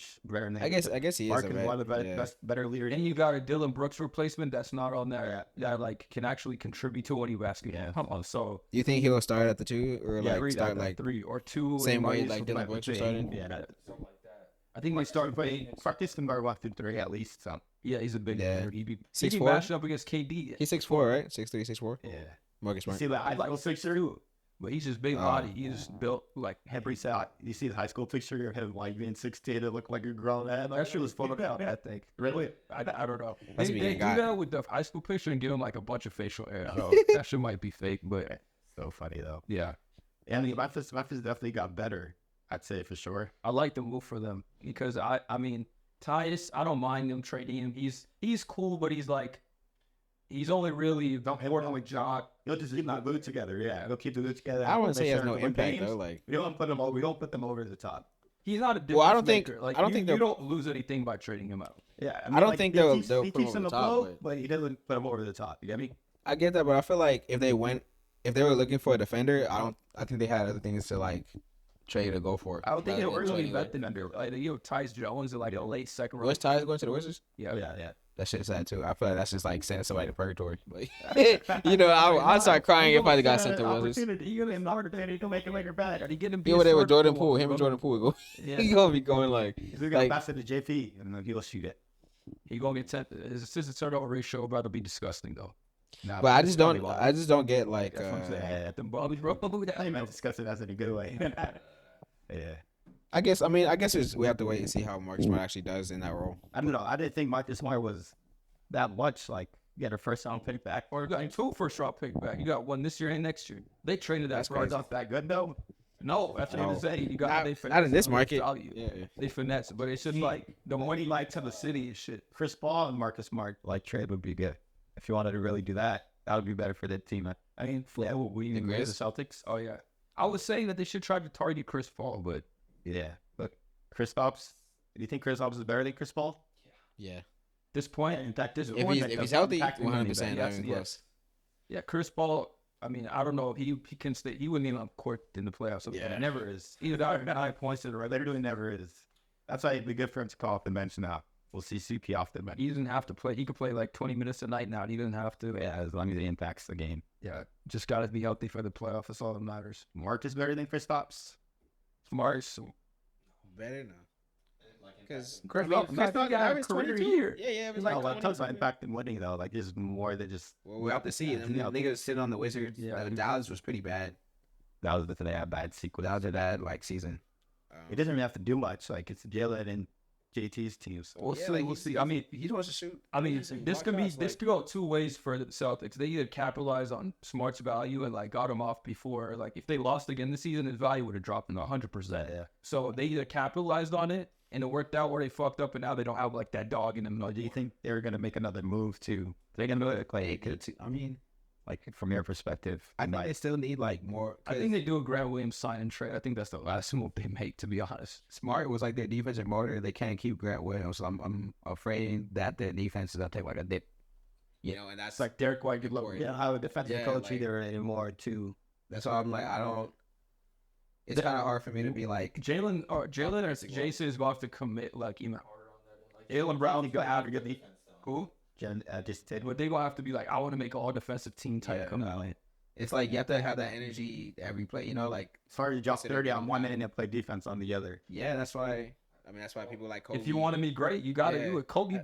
I guess he Marcus is one of the best, better leaders. And you got a Dylan Brooks replacement that's not on there that like can actually contribute to what he basketball. Yeah. Come on, so do you think he'll start at the 2 or like start like 3 or 2? Same way like Dylan Brooks was starting. Yeah. I think they start playing. Marcus can guard 1 through 3 at least. So yeah, he's a big player. He'd be 6'4" matched up against KD. He's 6'4", right? 6'3", 6'4". Yeah. Marcus Smart. See that I like 6'3", but he's just big body. He's built like every shot. You see the high school picture of him like being 6'10", it looked like a grown man. That shit was photoshopped. I think. Really? I don't know. They do that with the high school picture and give him like a bunch of facial hair. So that shit might be fake, but so funny though. Yeah. And Memphis definitely got better. I'd say for sure. I like the move for them because I mean Tyus, I don't mind them trading him. He's cool, but he's only really working with Ja. He'll just keep the boot together. Yeah, he'll keep the boot together. I wouldn't say he has no impact though. Like we don't put them over the top. He's not a difference I don't think. maker. Like, I don't think you don't lose anything by trading him out. Yeah, I don't think they'll he put him keeps over him the top, but he doesn't put him over the top. You get me? I get that, but I feel like if they were looking for a defender, I think they had other things to like trade to go for it. I don't think it'll really bet them under. Like, Tyus Jones in like a late second round. What's Tyus going to the Wizards? Yeah. That shit's sad too. I feel like that's just like sending somebody to purgatory. But I'd start crying if I got sent to Wizards. You get an opportunity to make a later bet. Are you getting Over there with Jordan Poole? Him and Jordan Poole he gonna be going like. He's gonna pass it to JP and then he'll shoot it. He gonna get 10. His assistant turnover ratio about to be disgusting though. Nah, but I just don't get like. The Bobby bro. I might discuss it as in a good way. Yeah. I guess we have to wait and see how Marcus Smart actually does in that role. I don't know. I didn't think Marcus Smart was that much. Like, get a first round pick back. Or you got 2 first round pick back. You got 1 this year and next year. They traded that. That's not that good though. No, that's what I'm saying. You got not in this market. Yeah, they finesse, but it's just like the money like to the city and shit. Chris Paul and Marcus Smart like trade would be good. If you wanted to really do that, that would be better for the team. I mean, the Celtics. Oh yeah, I was saying that they should try to target Chris Paul, but. Yeah, but Kristaps, do you think Kristaps is better than Chris Paul? Yeah. This point, in fact, if he's healthy, 100%. Yes. Yeah, Chris Paul. I mean, I don't know if he can stay. He wouldn't even on court in the playoffs. Yeah, it never is. Either that high points to the right. Literally never is. That's why it'd be good for him to call off the bench now. We'll see CP off the bench. He doesn't have to play. He could play like 20 minutes a night now. He doesn't have to. Yeah, as long as he impacts the game. Yeah, just got to be healthy for the playoffs. That's all that matters. Mark is better than Kristaps. Smart. Better now. Because Kristaps got a career year. Yeah. It's like that talks about impact and winning though. Like there's more than just. Well, we'll have to see. Niggas sit on the Wizards. Yeah, Dallas was pretty bad. That was they had bad sequence. That was a bad season. It doesn't really have to do much. Like it's Jalen and JT's team. So. We'll see. I mean, he wants to shoot. I mean, this could go 2 ways for the Celtics. They either capitalize on Smart's value and like got him off before. Like if they lost again this season, his value would have dropped 100%. Yeah. So they either capitalized on it and it worked out, or they fucked up and now they don't have like that dog in them. Do you think they're gonna make another move too? They're gonna play. I mean. Like, from your perspective, I think they still need, like, more. I think they do a Grant Williams sign and trade. I think that's the last move they make, to be honest. Smart was, like, their defensive motor. They can't keep Grant Williams, so I'm afraid that their defense is going to take, like, a dip. You know, and that's... It's like Derek White could look. Yeah, how a defensive coach either anymore, too. That's why I'm like, I don't... It's kind of hard for me to be like... Jalen or Jason is about to commit, like, even harder on that. Jalen Brown, you got to get the... Who? But they gonna have to be like, I want to make all defensive team type come out. It's like you have to have that energy every play, you know, like as far as you drop 30 on one end and play defense on the other. Yeah, that's why. I mean, that's why people like Kobe. If you want to be great, you got to do it. Kobe,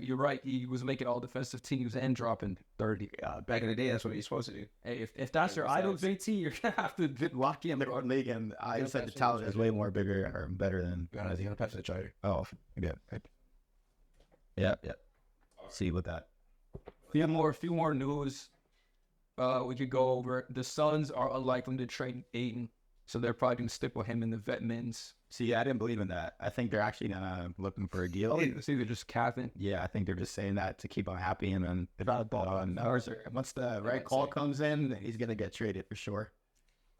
you're right. He was making all defensive teams and dropping 30. Back in the day, that's what he's supposed to do. Hey, if that's your idol, JT, you're gonna have to lock in their own league. And I said the talent is way more bigger or better than. He's gonna pass the charter. Oh, yeah. Yeah. See with that. A few more news. We could go over. The Suns are unlikely to trade Ayton, so they're probably gonna stick with him in the vet mins. See, I didn't believe in that. I think they're actually looking for a deal. See, they're just capping. Yeah, I think they're just saying that to keep him happy, and then once the right call comes in, he's gonna get traded for sure.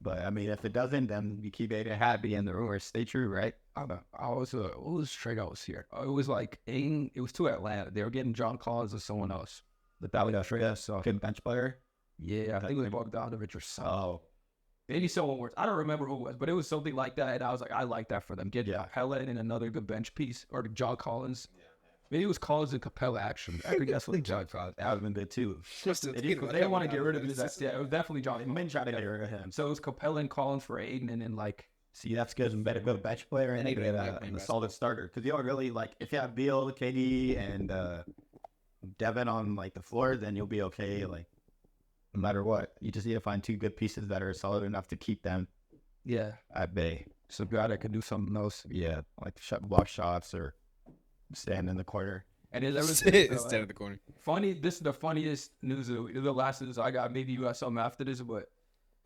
But I mean, if it doesn't, then you keep Ayton happy, and the rumors stay true, right? What was trade I was here? It was like Ayton. It was to Atlanta. They were getting John Collins or someone else. That was trade. So good bench player. Yeah, I think it was Bogdanovich or something. Oh, maybe someone worse. I don't remember who it was, but it was something like that. And I was like, I like that for them. Get Capella and another good bench piece, or John Collins. Maybe it was Collins and Capella, actually. I think that's what John Collins. That would have been good, too. They didn't want to get rid of him. Yeah, it was definitely John. They tried to get rid of him. So it was Capella and Collins for Ayton, and then, like... See, that's good. And better go bench player and a solid starter. Because you don't really, like, if you have Beal, KD, and Devin on, like, the floor, then you'll be okay, like, no matter what. You just need to find 2 good pieces that are solid enough to keep them at bay. Some guy that can do something else. Yeah, like block shots or... stand in the corner. And stand in the corner. Funny, this is the funniest news. The last news I got. Maybe you got something after this, but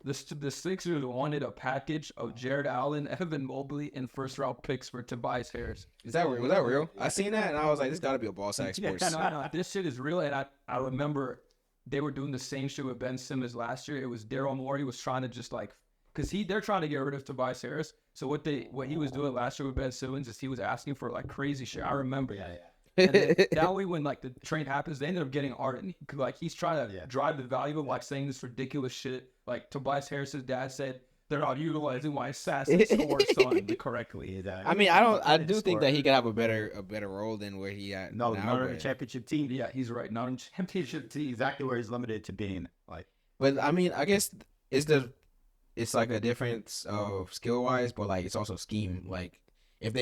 the Sixers wanted a package of Jared Allen, Evan Mobley, and first-round picks for Tobias Harris. Is that real? Was that real? I seen that and I was like, this got to be a ball sack sports. No, this shit is real. And I remember they were doing the same shit with Ben Simmons last year. It was Daryl Morey was trying to just like, because they're trying to get rid of Tobias Harris. So what he was doing last year with Ben Simmons is he was asking for like crazy shit. I remember. Yeah. And then that way, when like the trade happens, they ended up getting Arden. Like he's trying to drive the value of like saying this ridiculous shit. Like Tobias Harris's dad said, they're not utilizing my assassin score son correctly. I mean, I do think that he could have a better role than where he at No, now. not on a championship team. Yeah, he's right. Not in championship team. Exactly where he's limited to being. Like, but I mean, I guess it's like a difference of skill wise, but like it's also scheme. Like if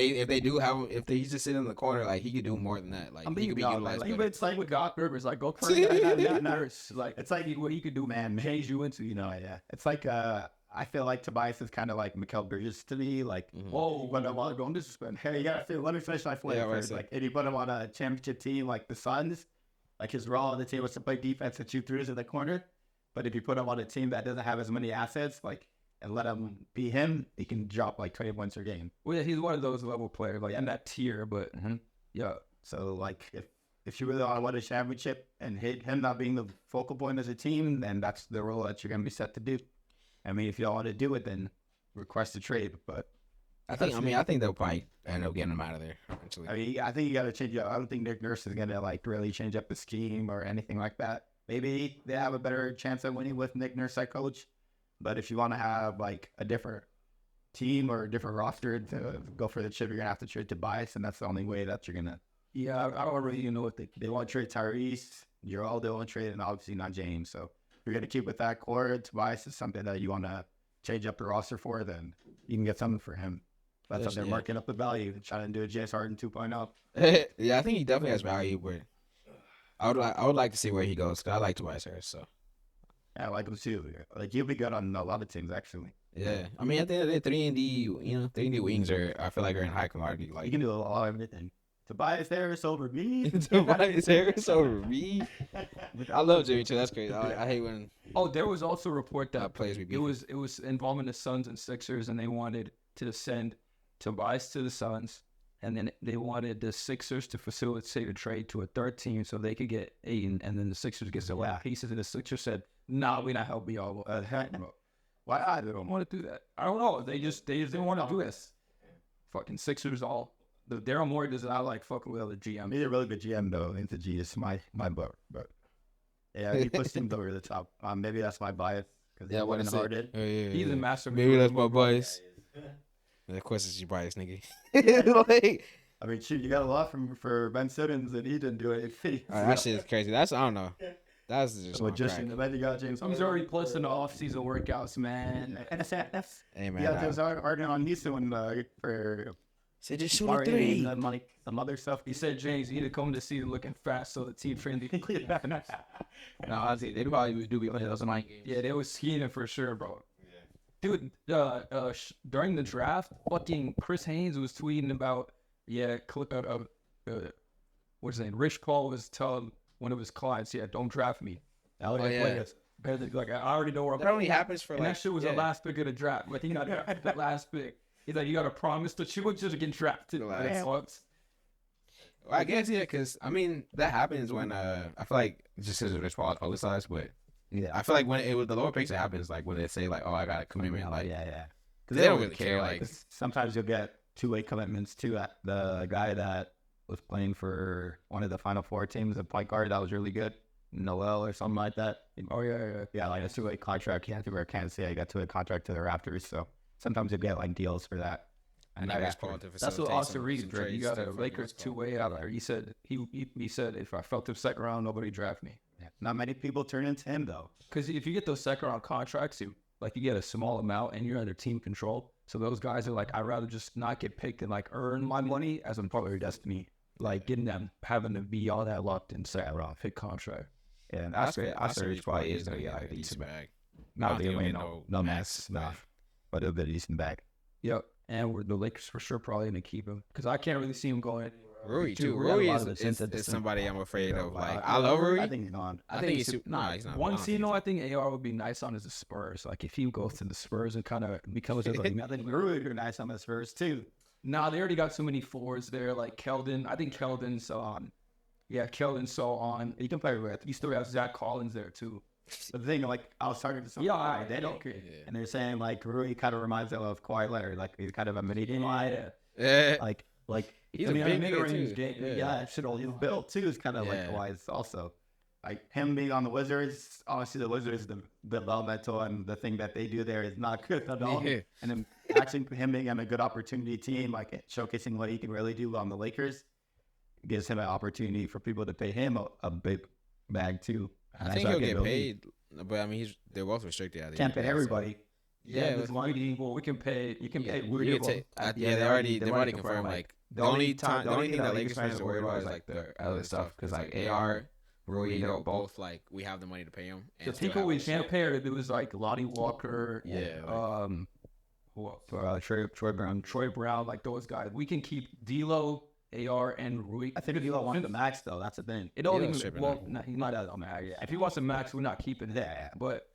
he's just sitting in the corner, like he could do more than that. Like he could be utilized. Like, better. it's like with God Rivers, like go for like it's like what he could do, man, change you into, yeah. It's like I feel like Tobias is kind of like Mikal Bridges to me. Like, whoa, when I want to go on this, hey, you gotta let me finish my point first. Like, if you put him on a championship team like the Suns, like his role on the team was to play defense and shoot threes in the corner. But if you put him on a team that doesn't have as many assets, like, and let him be him, he can drop like 20 points per game. Well, yeah, he's one of those level players, like in that tier. But yeah, so like if you really want to win a championship and him not being the focal point as a team, then that's the role that you're gonna be set to do. I mean, if you don't want to do it, then request a trade. But I think they'll probably end up getting him out of there eventually. I mean, I think you got to change up. I don't think Nick Nurse is gonna like really change up the scheme or anything like that. Maybe they have a better chance of winning with Nick Nurse as coach. But if you want to have like a different team or a different roster to go for the chip, you're gonna have to trade Tobias, and that's the only way that you're gonna. Yeah, I don't really know what they want to trade Tyrese. Geraldo want to trade, and obviously not James. So if you're gonna keep with that core, Tobias is something that you want to change up the roster for. Then you can get something for him. That's how they're marking up the value, trying to do a James Harden 2.0. Yeah, I think he definitely has value, but I would like to see where he goes because I like Tobias Harris. So. Yeah, I like him too. Like he'll be good on a lot of teams, actually. Yeah, I mean at the end of the day, 3-and-D wings I feel like are in high commodity. Like you can do a lot of everything. Tobias Harris over me. Tobias Harris over me. I love Jimmy too. That's crazy. I hate when. Oh, there was also a report that players we beat. It was involving the Suns and Sixers, and they wanted to send Tobias to the Suns, and then they wanted the Sixers to facilitate a trade to a third team so they could get Ayton, and then the Sixers get the last pieces, and the Sixers said, "Nah, we're not helping y'all." Why I don't want to do that? I don't know. They didn't want to do this. Fucking Sixers all. The Daryl Morey does not like fucking with other GM. He's a really good GM though. Into G is my book, but yeah, he puts teams over the top. Maybe that's my bias. What is it? He's a master. Maybe that's my bias. Of course, it's your bias, nigga. I mean, shoot, you got a lot for Ben Simmons, and he didn't do it. That shit is crazy. I don't know. That's just and then you got James. He's already plus in the off-season workouts, man. Hey, man. Yeah, James Harden on Houston for. Said just shoot a three. Some other stuff. He said, James, you need to come to see looking fast so the team friendly. No, honestly, they probably would be playing those 9 games. Yeah, they was skiing for sure, bro. Dude, during the draft, fucking Chris Haynes was tweeting about, what's his name? Rich Paul was telling one of his clients, don't draft me. Like, I already know where I'm That only happens for and that shit was the last pick of the draft. Like, he got the last pick. He's like, you got to promise that you would just get drafted. Well, I guess, because, I mean, that happens when, I feel like, just because Rich Paul is publicized, but I feel like when it was the lower picks, it happens, like, when they say, like, oh, I got a commitment, like, because they don't really care, like, sometimes you'll get two-way commitments, too. The guy that was playing for one of the Final Four teams, a point guard that was really good, Noel or something like that. Oh, yeah. Yeah, like a two-way contract. He had to wear Kansas City. He got two-way contract to the Raptors, so sometimes you get like deals for that. And that's what Austin Reeves did. You got a Lakers two-way out there. He said he said if I felt the second round, nobody draft me. Yeah. Not many people turn into him though. Because if you get those second round contracts, you get a small amount and you're under team control. So those guys are like, I'd rather just not get picked and like earn my money as I'm part of your destiny. Like getting them having to be all that locked in second round pick contract. Yeah, and Austin Reeves probably is gonna get like a decent bag. Not really no max stuff. But a bit decent bag. Yep. And the Lakers for sure probably going to keep him. Because I can't really see him going anywhere. Rui, too. Rui is somebody I'm afraid of. Like, I love Rui. I think he's gone. I think he's not. One scene, I think AR would be nice on is the Spurs. Like, if he goes to the Spurs and kind of becomes like, I think Rui would be nice on the Spurs, too. Nah, they already got so many fours there. Like, Keldon. I think Keldon's on. Yeah, Keldon's so on. You can play with. You still have Zach Collins there, too. But the thing, like, I was talking to some guy, they don't care. Yeah. And they're saying, like, Rui kind of reminds them of Kawhi Leonard. Like, he's kind of a mini Kawhi. Yeah. Like, he's a big nigga, too. Yeah, shit, all he's built, too, is kind of like Kawhi's also. like him being on the Wizards. Honestly, the Wizards, the developmental and the thing that they do there is not good at all. Yeah. And then actually him being on a good opportunity team, like showcasing what he can really do on the Lakers, gives him an opportunity for people to pay him a big bag too. I think he'll get paid, but I mean, they're both restricted. Can't pay everybody. Yeah, there's money. Well, we can pay. You can pay. They've already confirmed. Like the only thing that Lakers fans are worried about is like the other stuff, because like AR, Rui, they're both like we have the money to pay him. The people we can't pay are, it was like Lonnie Walker. Yeah. Who else? Troy Brown, like those guys. We can keep D'Lo, AR, and Rui. I think D'Lo wants the max though. That's the thing. It don't even. Well, he's not on the max. If he wants a max, we're not keeping that. But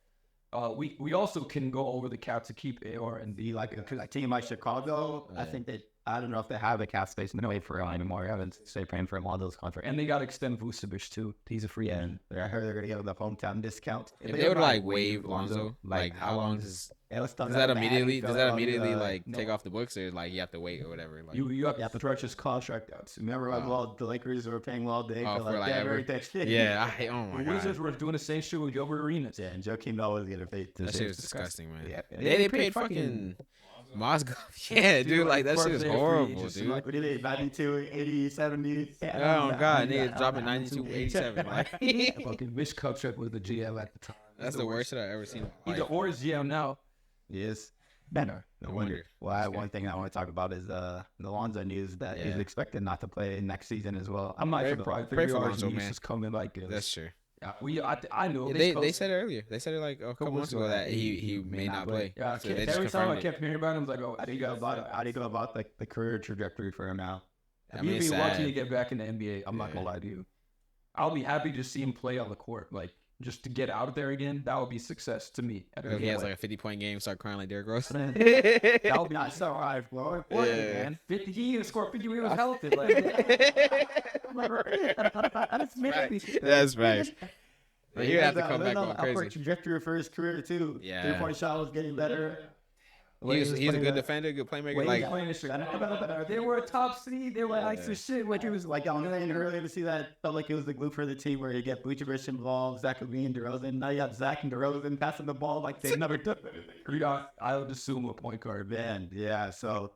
we also can go over the cap to keep AR and D. Like a team like Chicago, I think that I don't know if they have the cap space to pay for him anymore. I haven't stayed paying for him on those contracts. And they got to extend Vucevic too. He's a free agent. I heard they're gonna give him the hometown discount. If they would like waive Lonzo, like how long does that immediately like take off the books, or like you have to wait or whatever? Like you have to stretch his contract out. Remember the Lakers were paying well day for like everything. Yeah, I hate. Oh my god. Wizards were doing the same shit with Gilbert Arenas. Yeah, and Joakim Noah was getting paid. That shit was disgusting, man. Yeah, they paid fucking Mozgov. Yeah, dude, like that shit is horrible, dude. What did they 92, 80, 70? Oh god, niggas dropping 92, 87. Like fucking Mitch Kupchak was the GM at the time. That's the worst shit I've ever seen. Either or is GM now. Yes. Better. No wonder. Well, one thing I want to talk about is the Lonzo news that he's expected not to play next season as well. I'm not surprised. Pray for Lonzo, man. Just coming like this. That's true. I know. They said it earlier. They said it like a couple months ago that he may not play. Yeah, so every time I kept hearing about him, I was like, oh, how do you go about like the career trajectory for him now? I mean, you'd be lucky to get back in the NBA. I'm not gonna lie to you. I'll be happy to see him play on the court, like just to get out there again. That would be success to me. He has like a 50-point game, start crying like Derrick Rose. That would be nice. All right, bro. Man. 50. He even scored 50. He was healthy. That's right. He would have to come back on crazy. Upward trajectory for his career too. Yeah. 3-point shot was getting better. He's a good defender, good playmaker. Like they were a top seed. They were like some shit. Like it was like I'm earlier to see that. Felt like it was the glue for the team where you get Vucevic involved, Zach LaVine, DeRozan. Now you got Zach and DeRozan passing the ball like they never took it. I would assume a point guard, man. Yeah, so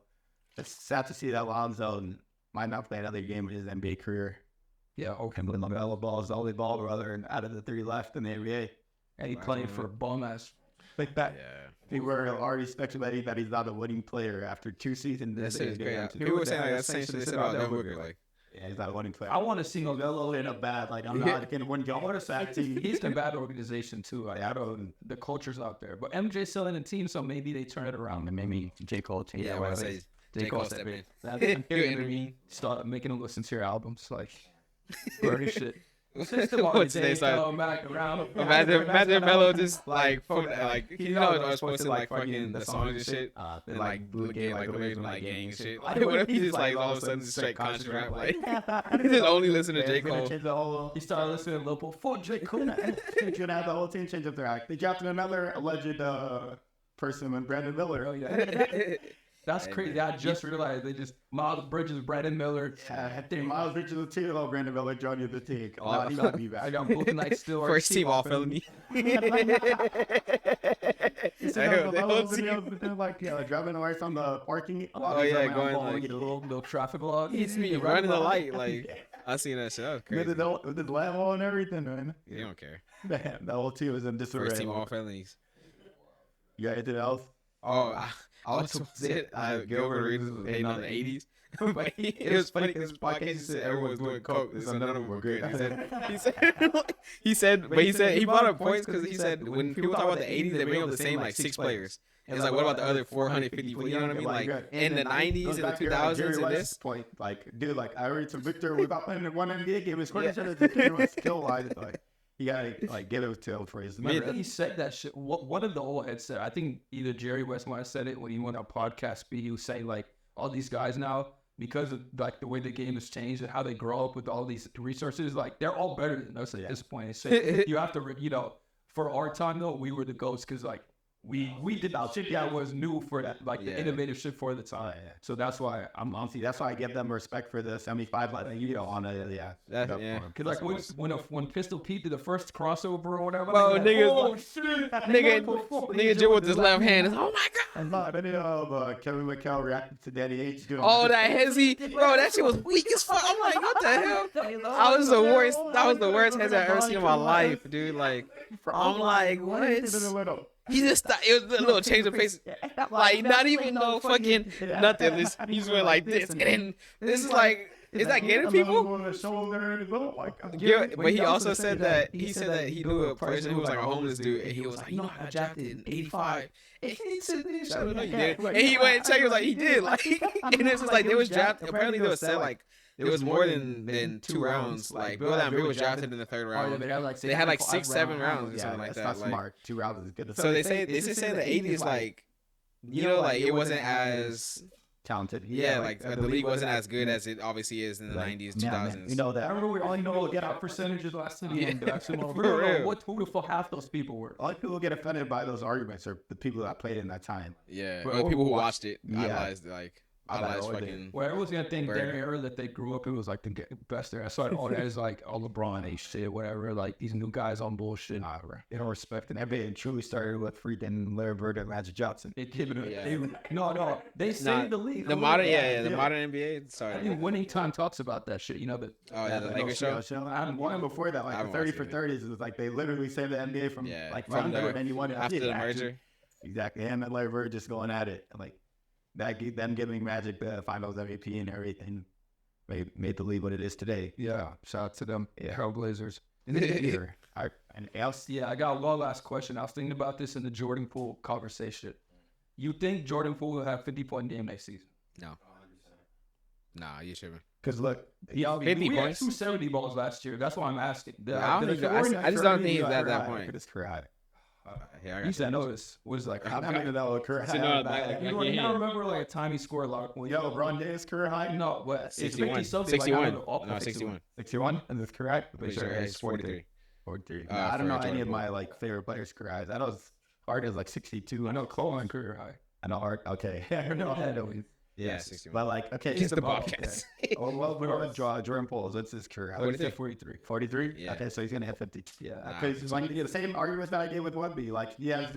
it's sad to see that Lonzo might not play another game in his NBA career. Yeah, okay. But LaMelo Ball is the only ball brother, and out of the 3 left in the NBA, and he playing for a bum ass. Like that. Yeah. People were already speculating that he's not a winning player after 2 seasons. That's great. People were saying like that's the same shit they said about Devin Booker. Like, yeah, he's not a winning player. I want to see LaMelo in a bad. Like I'm not going to win. I want to say he's in a bad organization too. Like, I don't. The culture's out there, but MJ's still in the team, so maybe they turn it around and maybe J. Cole change. Yeah, I want to say J. Cole step in. Start making him listen to your albums, like burning shit. Imagine Melo just like you know I was posting like fucking the songs and shit, and like blue game like lyrics like gang and shit. What if he just like all of a sudden just straight conscious rap like he just only listen to J. Cole. He started listening to Lil for J. Cole. He's gonna have the whole team change up their act. They drafted another alleged person in Brandon Miller. Oh yeah. That's crazy. I just realized they just Miles Bridges, Brandon Miller. I think Miles Bridges was too. Brandon Miller joining the team. He got me back. I got both nights still. First team all felony. Like driving away from the parking. Oh yeah, going like a little traffic log. He's me running the light. Like I seen that shit. That was crazy. With the level and everything, man. You don't care. Man, the whole team was in disarray. First team all felonies. You got anything else? Oh. I also said Gilbert Arenas was hating on the 80s. But it was funny because his podcast said everyone was doing coke, so none of them were good. He brought up points because he said when people talk about the 80s, they bring up the same like 6 players. It's like, what about the other 450 people? You know what I mean? Like in the 90s and the 2000s and this point, like dude, like I read some Victor without playing one NBA game. His quarterback skill wise, like. You gotta like give it to him for his. Remember, he said that shit. One of the old heads said. I think either Jerry West might have said it when he went on podcast. He was saying like all these guys now, because of like the way the game has changed and how they grow up with all these resources, like they're all better than us at this point. So you have to, for our time though, we were the GOATs because like we did that shit that was new for that, like the innovative shit for the time. So that's why that's why I give them respect for the 75, like, on it. Because like when Pistol Pete did the first crossover or whatever, bro, nigga Jim with his left hand is, oh my god. And Kevin McHale reacted to Danny H. Oh, that hezzy, bro, that shit was weak as fuck. I'm like, what the hell? That was the worst. That was the worst hezzy I've ever seen in my life, dude. Like, I'm like, what? He just thought it was a little change of pace, like not even no fucking nothing. He's went like this, and then this is like, is that getting people? Yeah, but he also said that he knew a person who was like a homeless dude, and he was like, you know, I got drafted in '85. And he said, no, you did. And he went and checked. He was like, he did. Like, and it's just like they was drafted. Apparently, they was said like. It was more than 2 rounds. Like, Bill was drafted in the 3rd round. They had like 6, 7 rounds or something like that. That's not smart. 2 rounds is good. So they say the 80s, like, you know, like it wasn't as talented. Yeah, like the league wasn't as good as it obviously is in the 90s, 2000s. You know that. I remember we only know get out percentages last time. Yeah. Who the fuck half those people were. A lot of people get offended by those arguments are the people that played in that time. Yeah, or the people who watched it. Idolized, like. Well, everyone's gonna think their era that they grew up in was like the best era. So all that is like all LeBron age shit, whatever. Like these new guys on bullshit. They don't respect it. NBA truly started with freaking Larry Bird and Magic Johnson. They saved the league. The modern NBA. Sorry, I think Winning Time talks about that shit. You know, the Lakers show. And one before that, like the 30 for 30s, it was like they literally saved the NBA from from after the merger. Exactly, him and Larry Bird just going at it, and like. Them giving Magic the Finals MVP and everything made the league what it is today. Yeah, shout out to them, Trailblazers. Anything else? Yeah, I got one last question. I was thinking about this in the Jordan Poole conversation. You think Jordan Poole will have 50-point game next season? No. Nah, you shouldn't. Because look, we had 270 balls last year. That's why I'm asking. I just don't think he's at that point. It's correct. He said, "No, this was like how many of that will occur? You don't remember like a time he scored a lot of points. Yeah, LeBron James career high. No, what? 61. 61, and that's correct. But sure, it's 43. 43. I don't know any of my like favorite players' career highs. I know Hart is like 62. I know Coleman career high. I know Hart. Okay, I don't know. Yeah, 61. But like, okay, it's the Bobcats. Jordan Poole, what's his career? 43. 43? Yeah. Okay, so he's going to hit 50. Yeah. Because it's like the same arguments that I gave with Wemby. Like, he has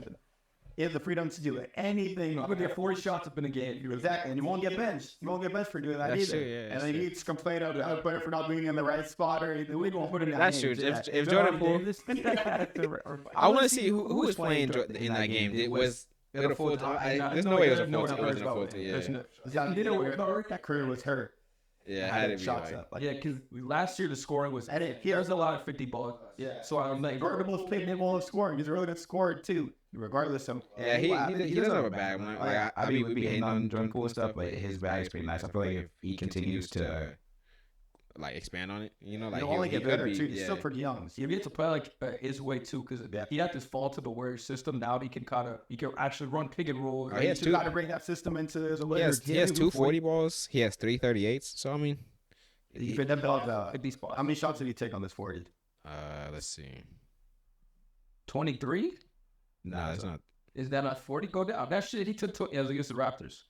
the freedom to do anything. You could get 40 shots up in a game. Exactly. And you won't get benched. You won't get benched for doing that that's either. True, yeah, and then he gets complained of the player for not being in the right spot or anything. We won't put it in that's true. If Jordan Poole... I want to see who was playing in that game. It was... There's no way it wasn't a full team. That career was hurt. Yeah, it had to be shots up. Like, yeah, because last year the scoring was. There's a lot of 50 balls. Yeah, so I'm like, Jordan Poole's played mid of scoring. He's a really good scorer too, regardless of. Yeah, he doesn't have a bag. I mean, we'd be hating on Jordan Poole stuff, but his bag is pretty nice. I feel like if he continues to like expand on it, you know, like he'll only get better too. He's still pretty young. You get to play like his way too, because he had this fall to the Warriors system. Now he can actually run pick and roll. He has got to bring that system into his Warriors. He has 240 balls. He has 3 38s. So I mean, how many shots did he take on this 40? Let's see. 23? No, that's not. Is that not 40? Go down. That shit he took against the Raptors.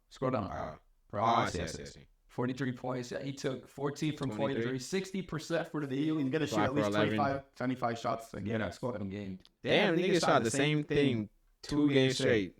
Scroll down. I see. 43 points. Yeah, he took 14 from 43, 60% for the deal. He's going to shoot at least 25 shots again. Yeah, scored in game. Damn, nigga shot the same thing 2 games straight.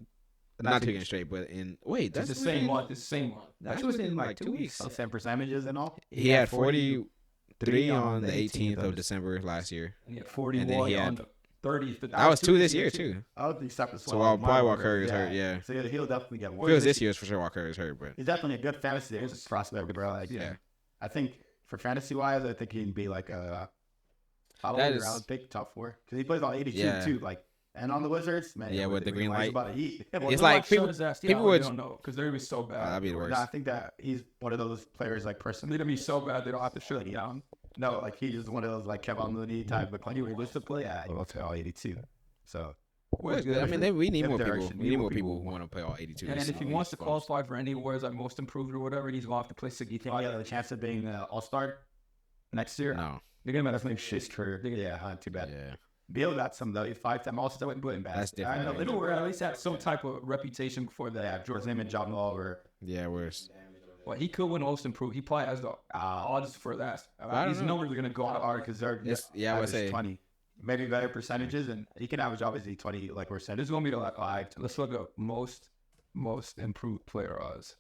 Not 2 games straight, but in... Wait, that's the same month. It's the same month. That was in like 2 weeks. Same percentages and all? He had 43 on the 18th of December last year. And he had 41 on the 30th. That was 2 this year, too. So while Walker is hurt, yeah. So he'll definitely get more. Feels this year's for sure Walker is hurt, but... He's definitely a good fantasy prospect, bro. Like, yeah. I think for fantasy-wise, I think he'd be like a round pick, top 4. Because he plays on 82, too. Like, and on the Wizards, man. Yeah, with the green light. It's like people would... don't know, because they're going to be so bad. That'd be the worst. No, I think that he's one of those players, like, personally. They're going to be so bad, they don't have to shut it down. No, like, he's just one of those, like, Kevin Looney type of player. He was to play at all 82. So, I mean, we need more people. We need more people who want to play all 82. And if he wants to qualify for any awards like most improved or whatever, he's going to have to play 60. You think he has a chance of being an all-star next year? No. They're going to make shit career. Yeah, not too bad. Yeah. Beal got some though. 5-time All-Star with putting back. That's different. I know Little were at least had some type of reputation before that. Yeah, Jordan and John Wall were. Yeah, worse. Well, he could win Most Improved. He probably has the odds for that. These numbers are gonna go out hard because they're I would say 20, maybe better percentages, and he can average obviously 20 like we're saying. This is gonna be like let's look up most improved player odds.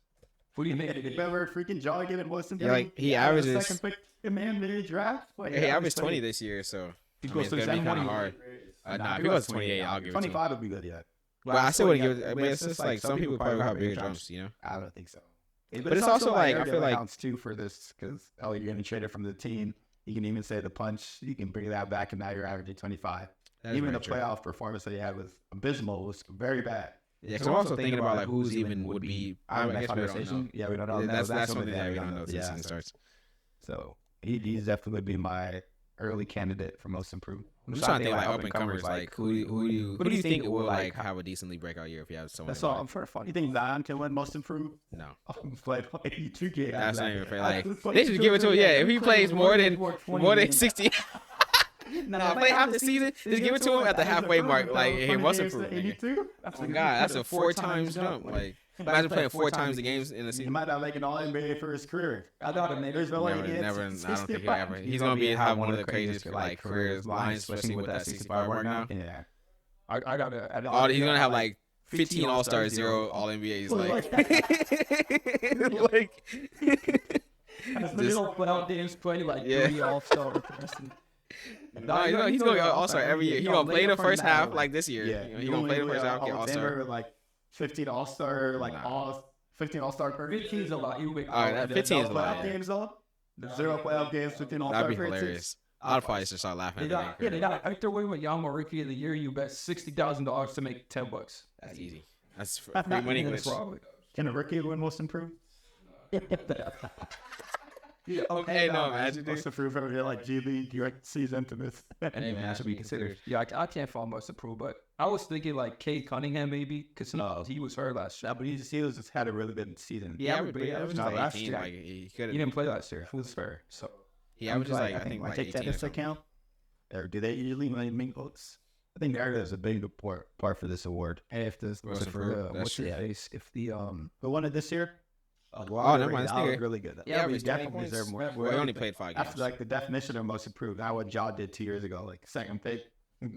What do you think? Remember freaking Jaw giving Most Improved? Yeah, like he averages. Second pick in the draft. He averaged 20 this year, so He I mean, goes it's to gonna be kind 20. of hard. Nah, if he goes 28, I'll give it to him. 25 would be good, yeah. But I still wouldn't give it. I mean, it's just like some people probably have bigger jumps, you know. I don't think so. But it's also like I feel like counts too for this because you're getting traded from the team. You can even say the punch. You can bring that back, and now you're averaging 25. Even the playoff performance that he had was abysmal. It was very bad. Yeah, so I'm also thinking about like who's even would be. I guess we don't know. Yeah, we don't know. That's something that we don't know until the season starts. So he's definitely would be my early candidate for Most Improved. I'm just trying to think like up and comers. Like who do you think will like have a decently breakout year if you have someone? That's all. I'm for fun. You think Zion can win Most Improved? No. Like 82 That's not even fair. Like they should give it to him. Yeah, if he plays more than 60. No, play half the season. Just give it to him at the halfway mark. Like he Most Improved. Oh God, that's a 4 times jump. Like imagine playing 4 times the games in a season. He might not make an All NBA for his career. I thought it made. There's no way he gets. Never. I don't think he'll ever. He's gonna have one of the craziest like careers lines, especially with that 65 mark now. Yeah. I gotta. He's gonna have like 15 All-Stars, 0 All-NBAs. Like. Little playoff games play like 3 All-Star. No, he's gonna go All-Star every year. He's gonna play the first half like this year. Yeah, he's gonna play the first half, get All-Star. Like 15 All-Star, like 15 All-Star per 15 is a lot. All right, 15 is a lot. Games though. The 0 playoff games, 15 All-Star. That'd be hilarious. I'd probably just start laughing. They got Hector Wayne with Yama Rookie of the Year. You bet $60,000 to make $10. That's easy. That's free money. Can a rookie win Most Improved? Yeah, okay, no, imagine Most Improved for like G League direct season to this. Hey man, that should be considered. Yeah, I can't follow Most Improved, but I was thinking like Cade Cunningham maybe because he was hurt last year. But he just had a really good season. Yeah, but he was like 18. Like he didn't play last year. It was fair. So he averages like I think like take that into account. Or do they usually make votes? I think there is a big part for this award. And if this what's the who won it this year? Never mind. That was really good. Yeah, we definitely deserve more. We only played 5 games. That's like the definition of Most Improved. Not what Ja did 2 years ago, like second pick,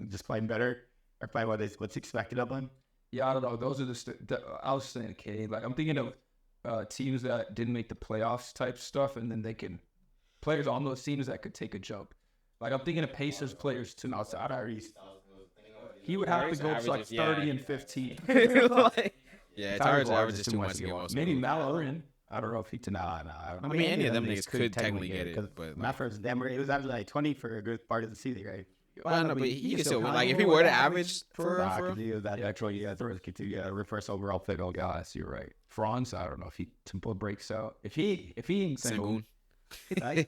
just playing better, or playing what's expected of him. Yeah, I don't know. Those are I was saying, okay, like I'm thinking of teams that didn't make the playoffs type stuff, and then they can players on those teams that could take a jump. Like I'm thinking of Pacers players too. Outside Tyrese, he would have to go to like 30 and 15. Yeah, Tyrese averages too much to get Most Maybe Mallory. I don't know if he can. I mean, any of them niggas could technically get it, but my first Denver, it was actually like 20 for a good part of the season, right? Well, no, but he can still win. Like if he were to average for first overall pick. Oh guys, you're right. Franz, I don't know if he tempo breaks out. If he ain't Sengun.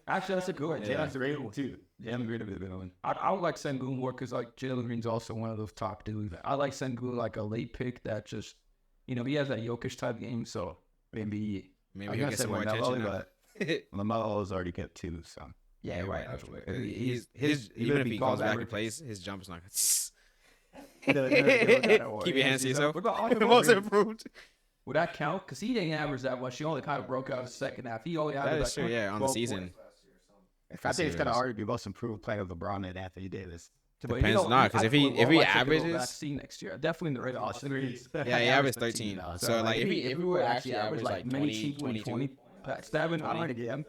Actually, that's a good one. Jalen Green too. Jalen Green would be a good one. I would like Sengun more because like Jalen Green's also one of those top dudes. I like Sengun like a late pick that just he has that Jokic type game, so maybe he'll get some more attention. But LaMelo's already get 2, so yeah, right. He's even if he comes back and plays, his jump is not gonna. Keep your hands to yourself. Most Improved. Would that count? Because he didn't average that much. He only kind of broke out in the second half. He only averaged. That is true. Yeah, on the season. I think it's gonna already be Most Improved playing with LeBron and Anthony Davis. Depends not because if he averages, see next year definitely in the right. Yeah, he averaged 13. So like if he would actually average like 20, 20, stabbing again.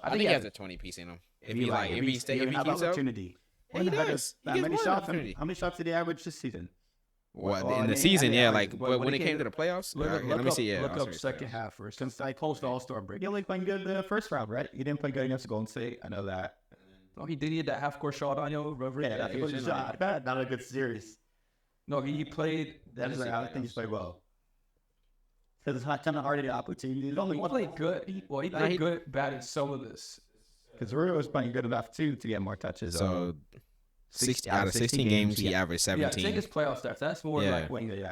I think he has a 20 piece in him. If he keeps up, opportunity. He does. How many shots did he average this season? What in the season? Yeah, like but when it came to the playoffs, let me see. Yeah, look up second half first. Since I post All-Star break, he only playing good the first round, right? He didn't play good against Golden State. I know that. Oh, he did. He had that half-court shot on you. Yeah, that was not a good series. No, he played. I think he played well. Because it's kind of hard to get opportunities. He played good. He played good, bad in some of this. Because Rui was playing good enough too to get more touches. So 16 out of 16 games, he averaged 17. Yeah, take his playoff stats. That's more like he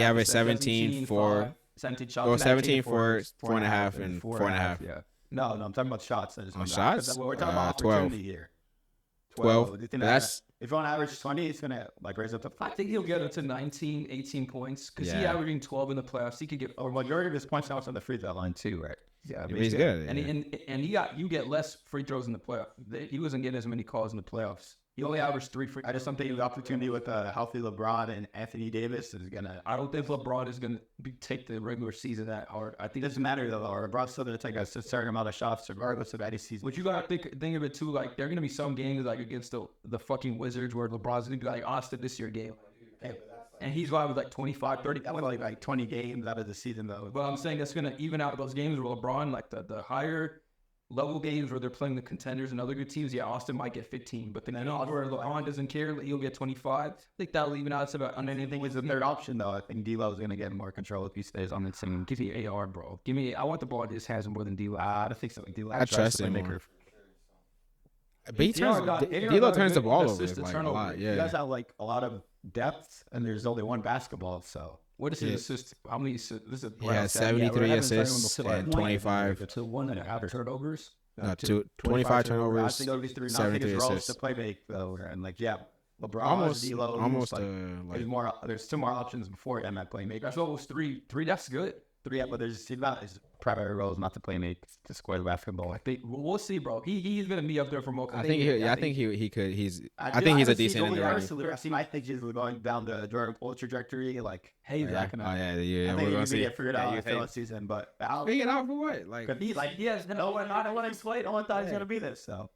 averaged 17 for 4.5 and 4.5. Yeah. No, I'm talking about shots. Shots? We're talking about 12. opportunity here. 12. If on average 20, he's going to like raise up to 5. I think he'll get up to 19, 18 points because he averaging 12 in the playoffs. He could get. Or majority of his points now on the free throw line too, right? Yeah, he's good. And you get less free throws in the playoffs. He wasn't getting as many calls in the playoffs. He only averaged 3 free throws. I just don't think the opportunity with a healthy LeBron and Anthony Davis is gonna. I don't think LeBron is gonna take the regular season that hard. I think it doesn't matter though. LeBron's still gonna take a certain amount of shots regardless of any season. But you gotta think of it too. Like there are gonna be some games like against the fucking Wizards where LeBron's gonna be like Austin this year game. And he's probably like 25, 30. That was like 20 games out of the season, though. But I'm saying that's going to even out those games where LeBron, like the higher level games where they're playing the contenders and other good teams, Austin might get 15. But then where LeBron doesn't care, he'll get 25. I think that'll even out. It's about anything is the third option, though. I think D-Lo is going to get more control if he stays on the team. Give me AR, bro. I want the ball in his hands more than D-Lo. I think so. D-Lo, I trust him more. But D-Lo turns the ball over like, a lot. Yeah. You guys have like a lot of depth, and there's only one basketball, so. What is his assist? How many assists? This is 73 assists and 25. To 1.5 turnovers. 25 turnovers. I think 73 assists. To play make though, and like LeBron, almost there's more. There's 2 more options before him at playmaker. That's almost 3. That's good. 3, but there's not his primary role is not to play make to score the basketball. I think we'll see, bro. He's gonna be up there for more. I think he could. I think he's a decent in the running. I think he's going down the Jordan Poole trajectory. Like, hey, that yeah. I think we're gonna see. Get figured out after the season, but figure it out for what? Like, he's like, no one explained. No one thought he's gonna be this. So.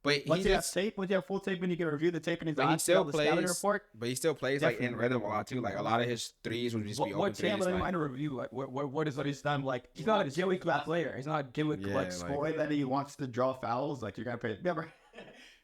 But once you have tape, once you have full tape, and you can review the tape, and he still plays. But he still plays like in rhythm a lot too. Like a lot of his threes would just be open threes. What tape to review? Like what is what he's done? Like he's not a gimmick player. He's not a gimmick like scoring that he wants to draw fouls. Like you're gonna pay.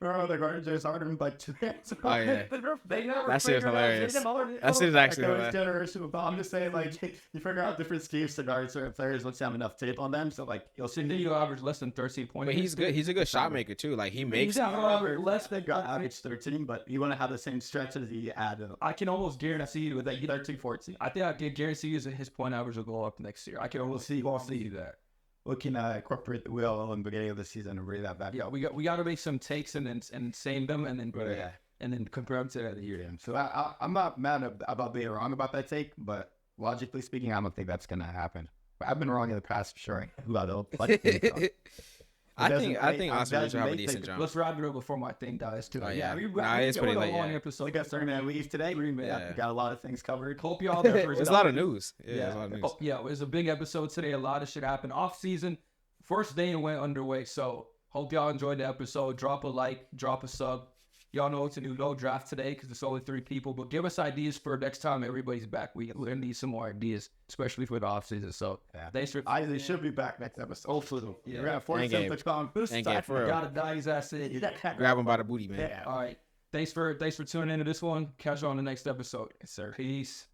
Remember the guards just started like 2 hands. Oh yeah, that shit is hilarious. That shit is actually hilarious. I'm just saying, like you figure out different schemes to guard certain players once you have enough tape on them. So like you'll see you average less than 13 points. But he's good. He's a good shot maker too. Like he makes less than average 13, but you want to have the same stretch as he had. I can almost guarantee you that 13-14. I think I can guarantee you his point average will go up next year. I can almost see that. We can incorporate the wheel in the beginning of the season and bring that back. Yeah, we got to make some takes and save them and then compare them to the other year. So I'm not mad about being wrong about that take, but logically speaking, I don't think that's gonna happen. But I've been wrong in the past for sure. I think Austin will have a decent jump. Let's wrap it up before my thing dies too. It's pretty late. Long episode. We got starting to leave today. We got a lot of things covered. Hope y'all there. There's a lot of news. It was a big episode today. A lot of shit happened. Off season, first day went underway. So hope y'all enjoyed the episode. Drop a like, drop a sub. Y'all know what to do. No draft today because it's only 3 people. But give us ideas for next time everybody's back. We're going to need some more ideas, especially for the offseason. So thanks for... They should be back next episode. Hopefully. Yeah. We're going to force them to come. Gotta die his ass in. Grab him by the booty, man. Yeah. All right. Thanks for tuning into this one. Catch you on the next episode. Yes, sir. Peace.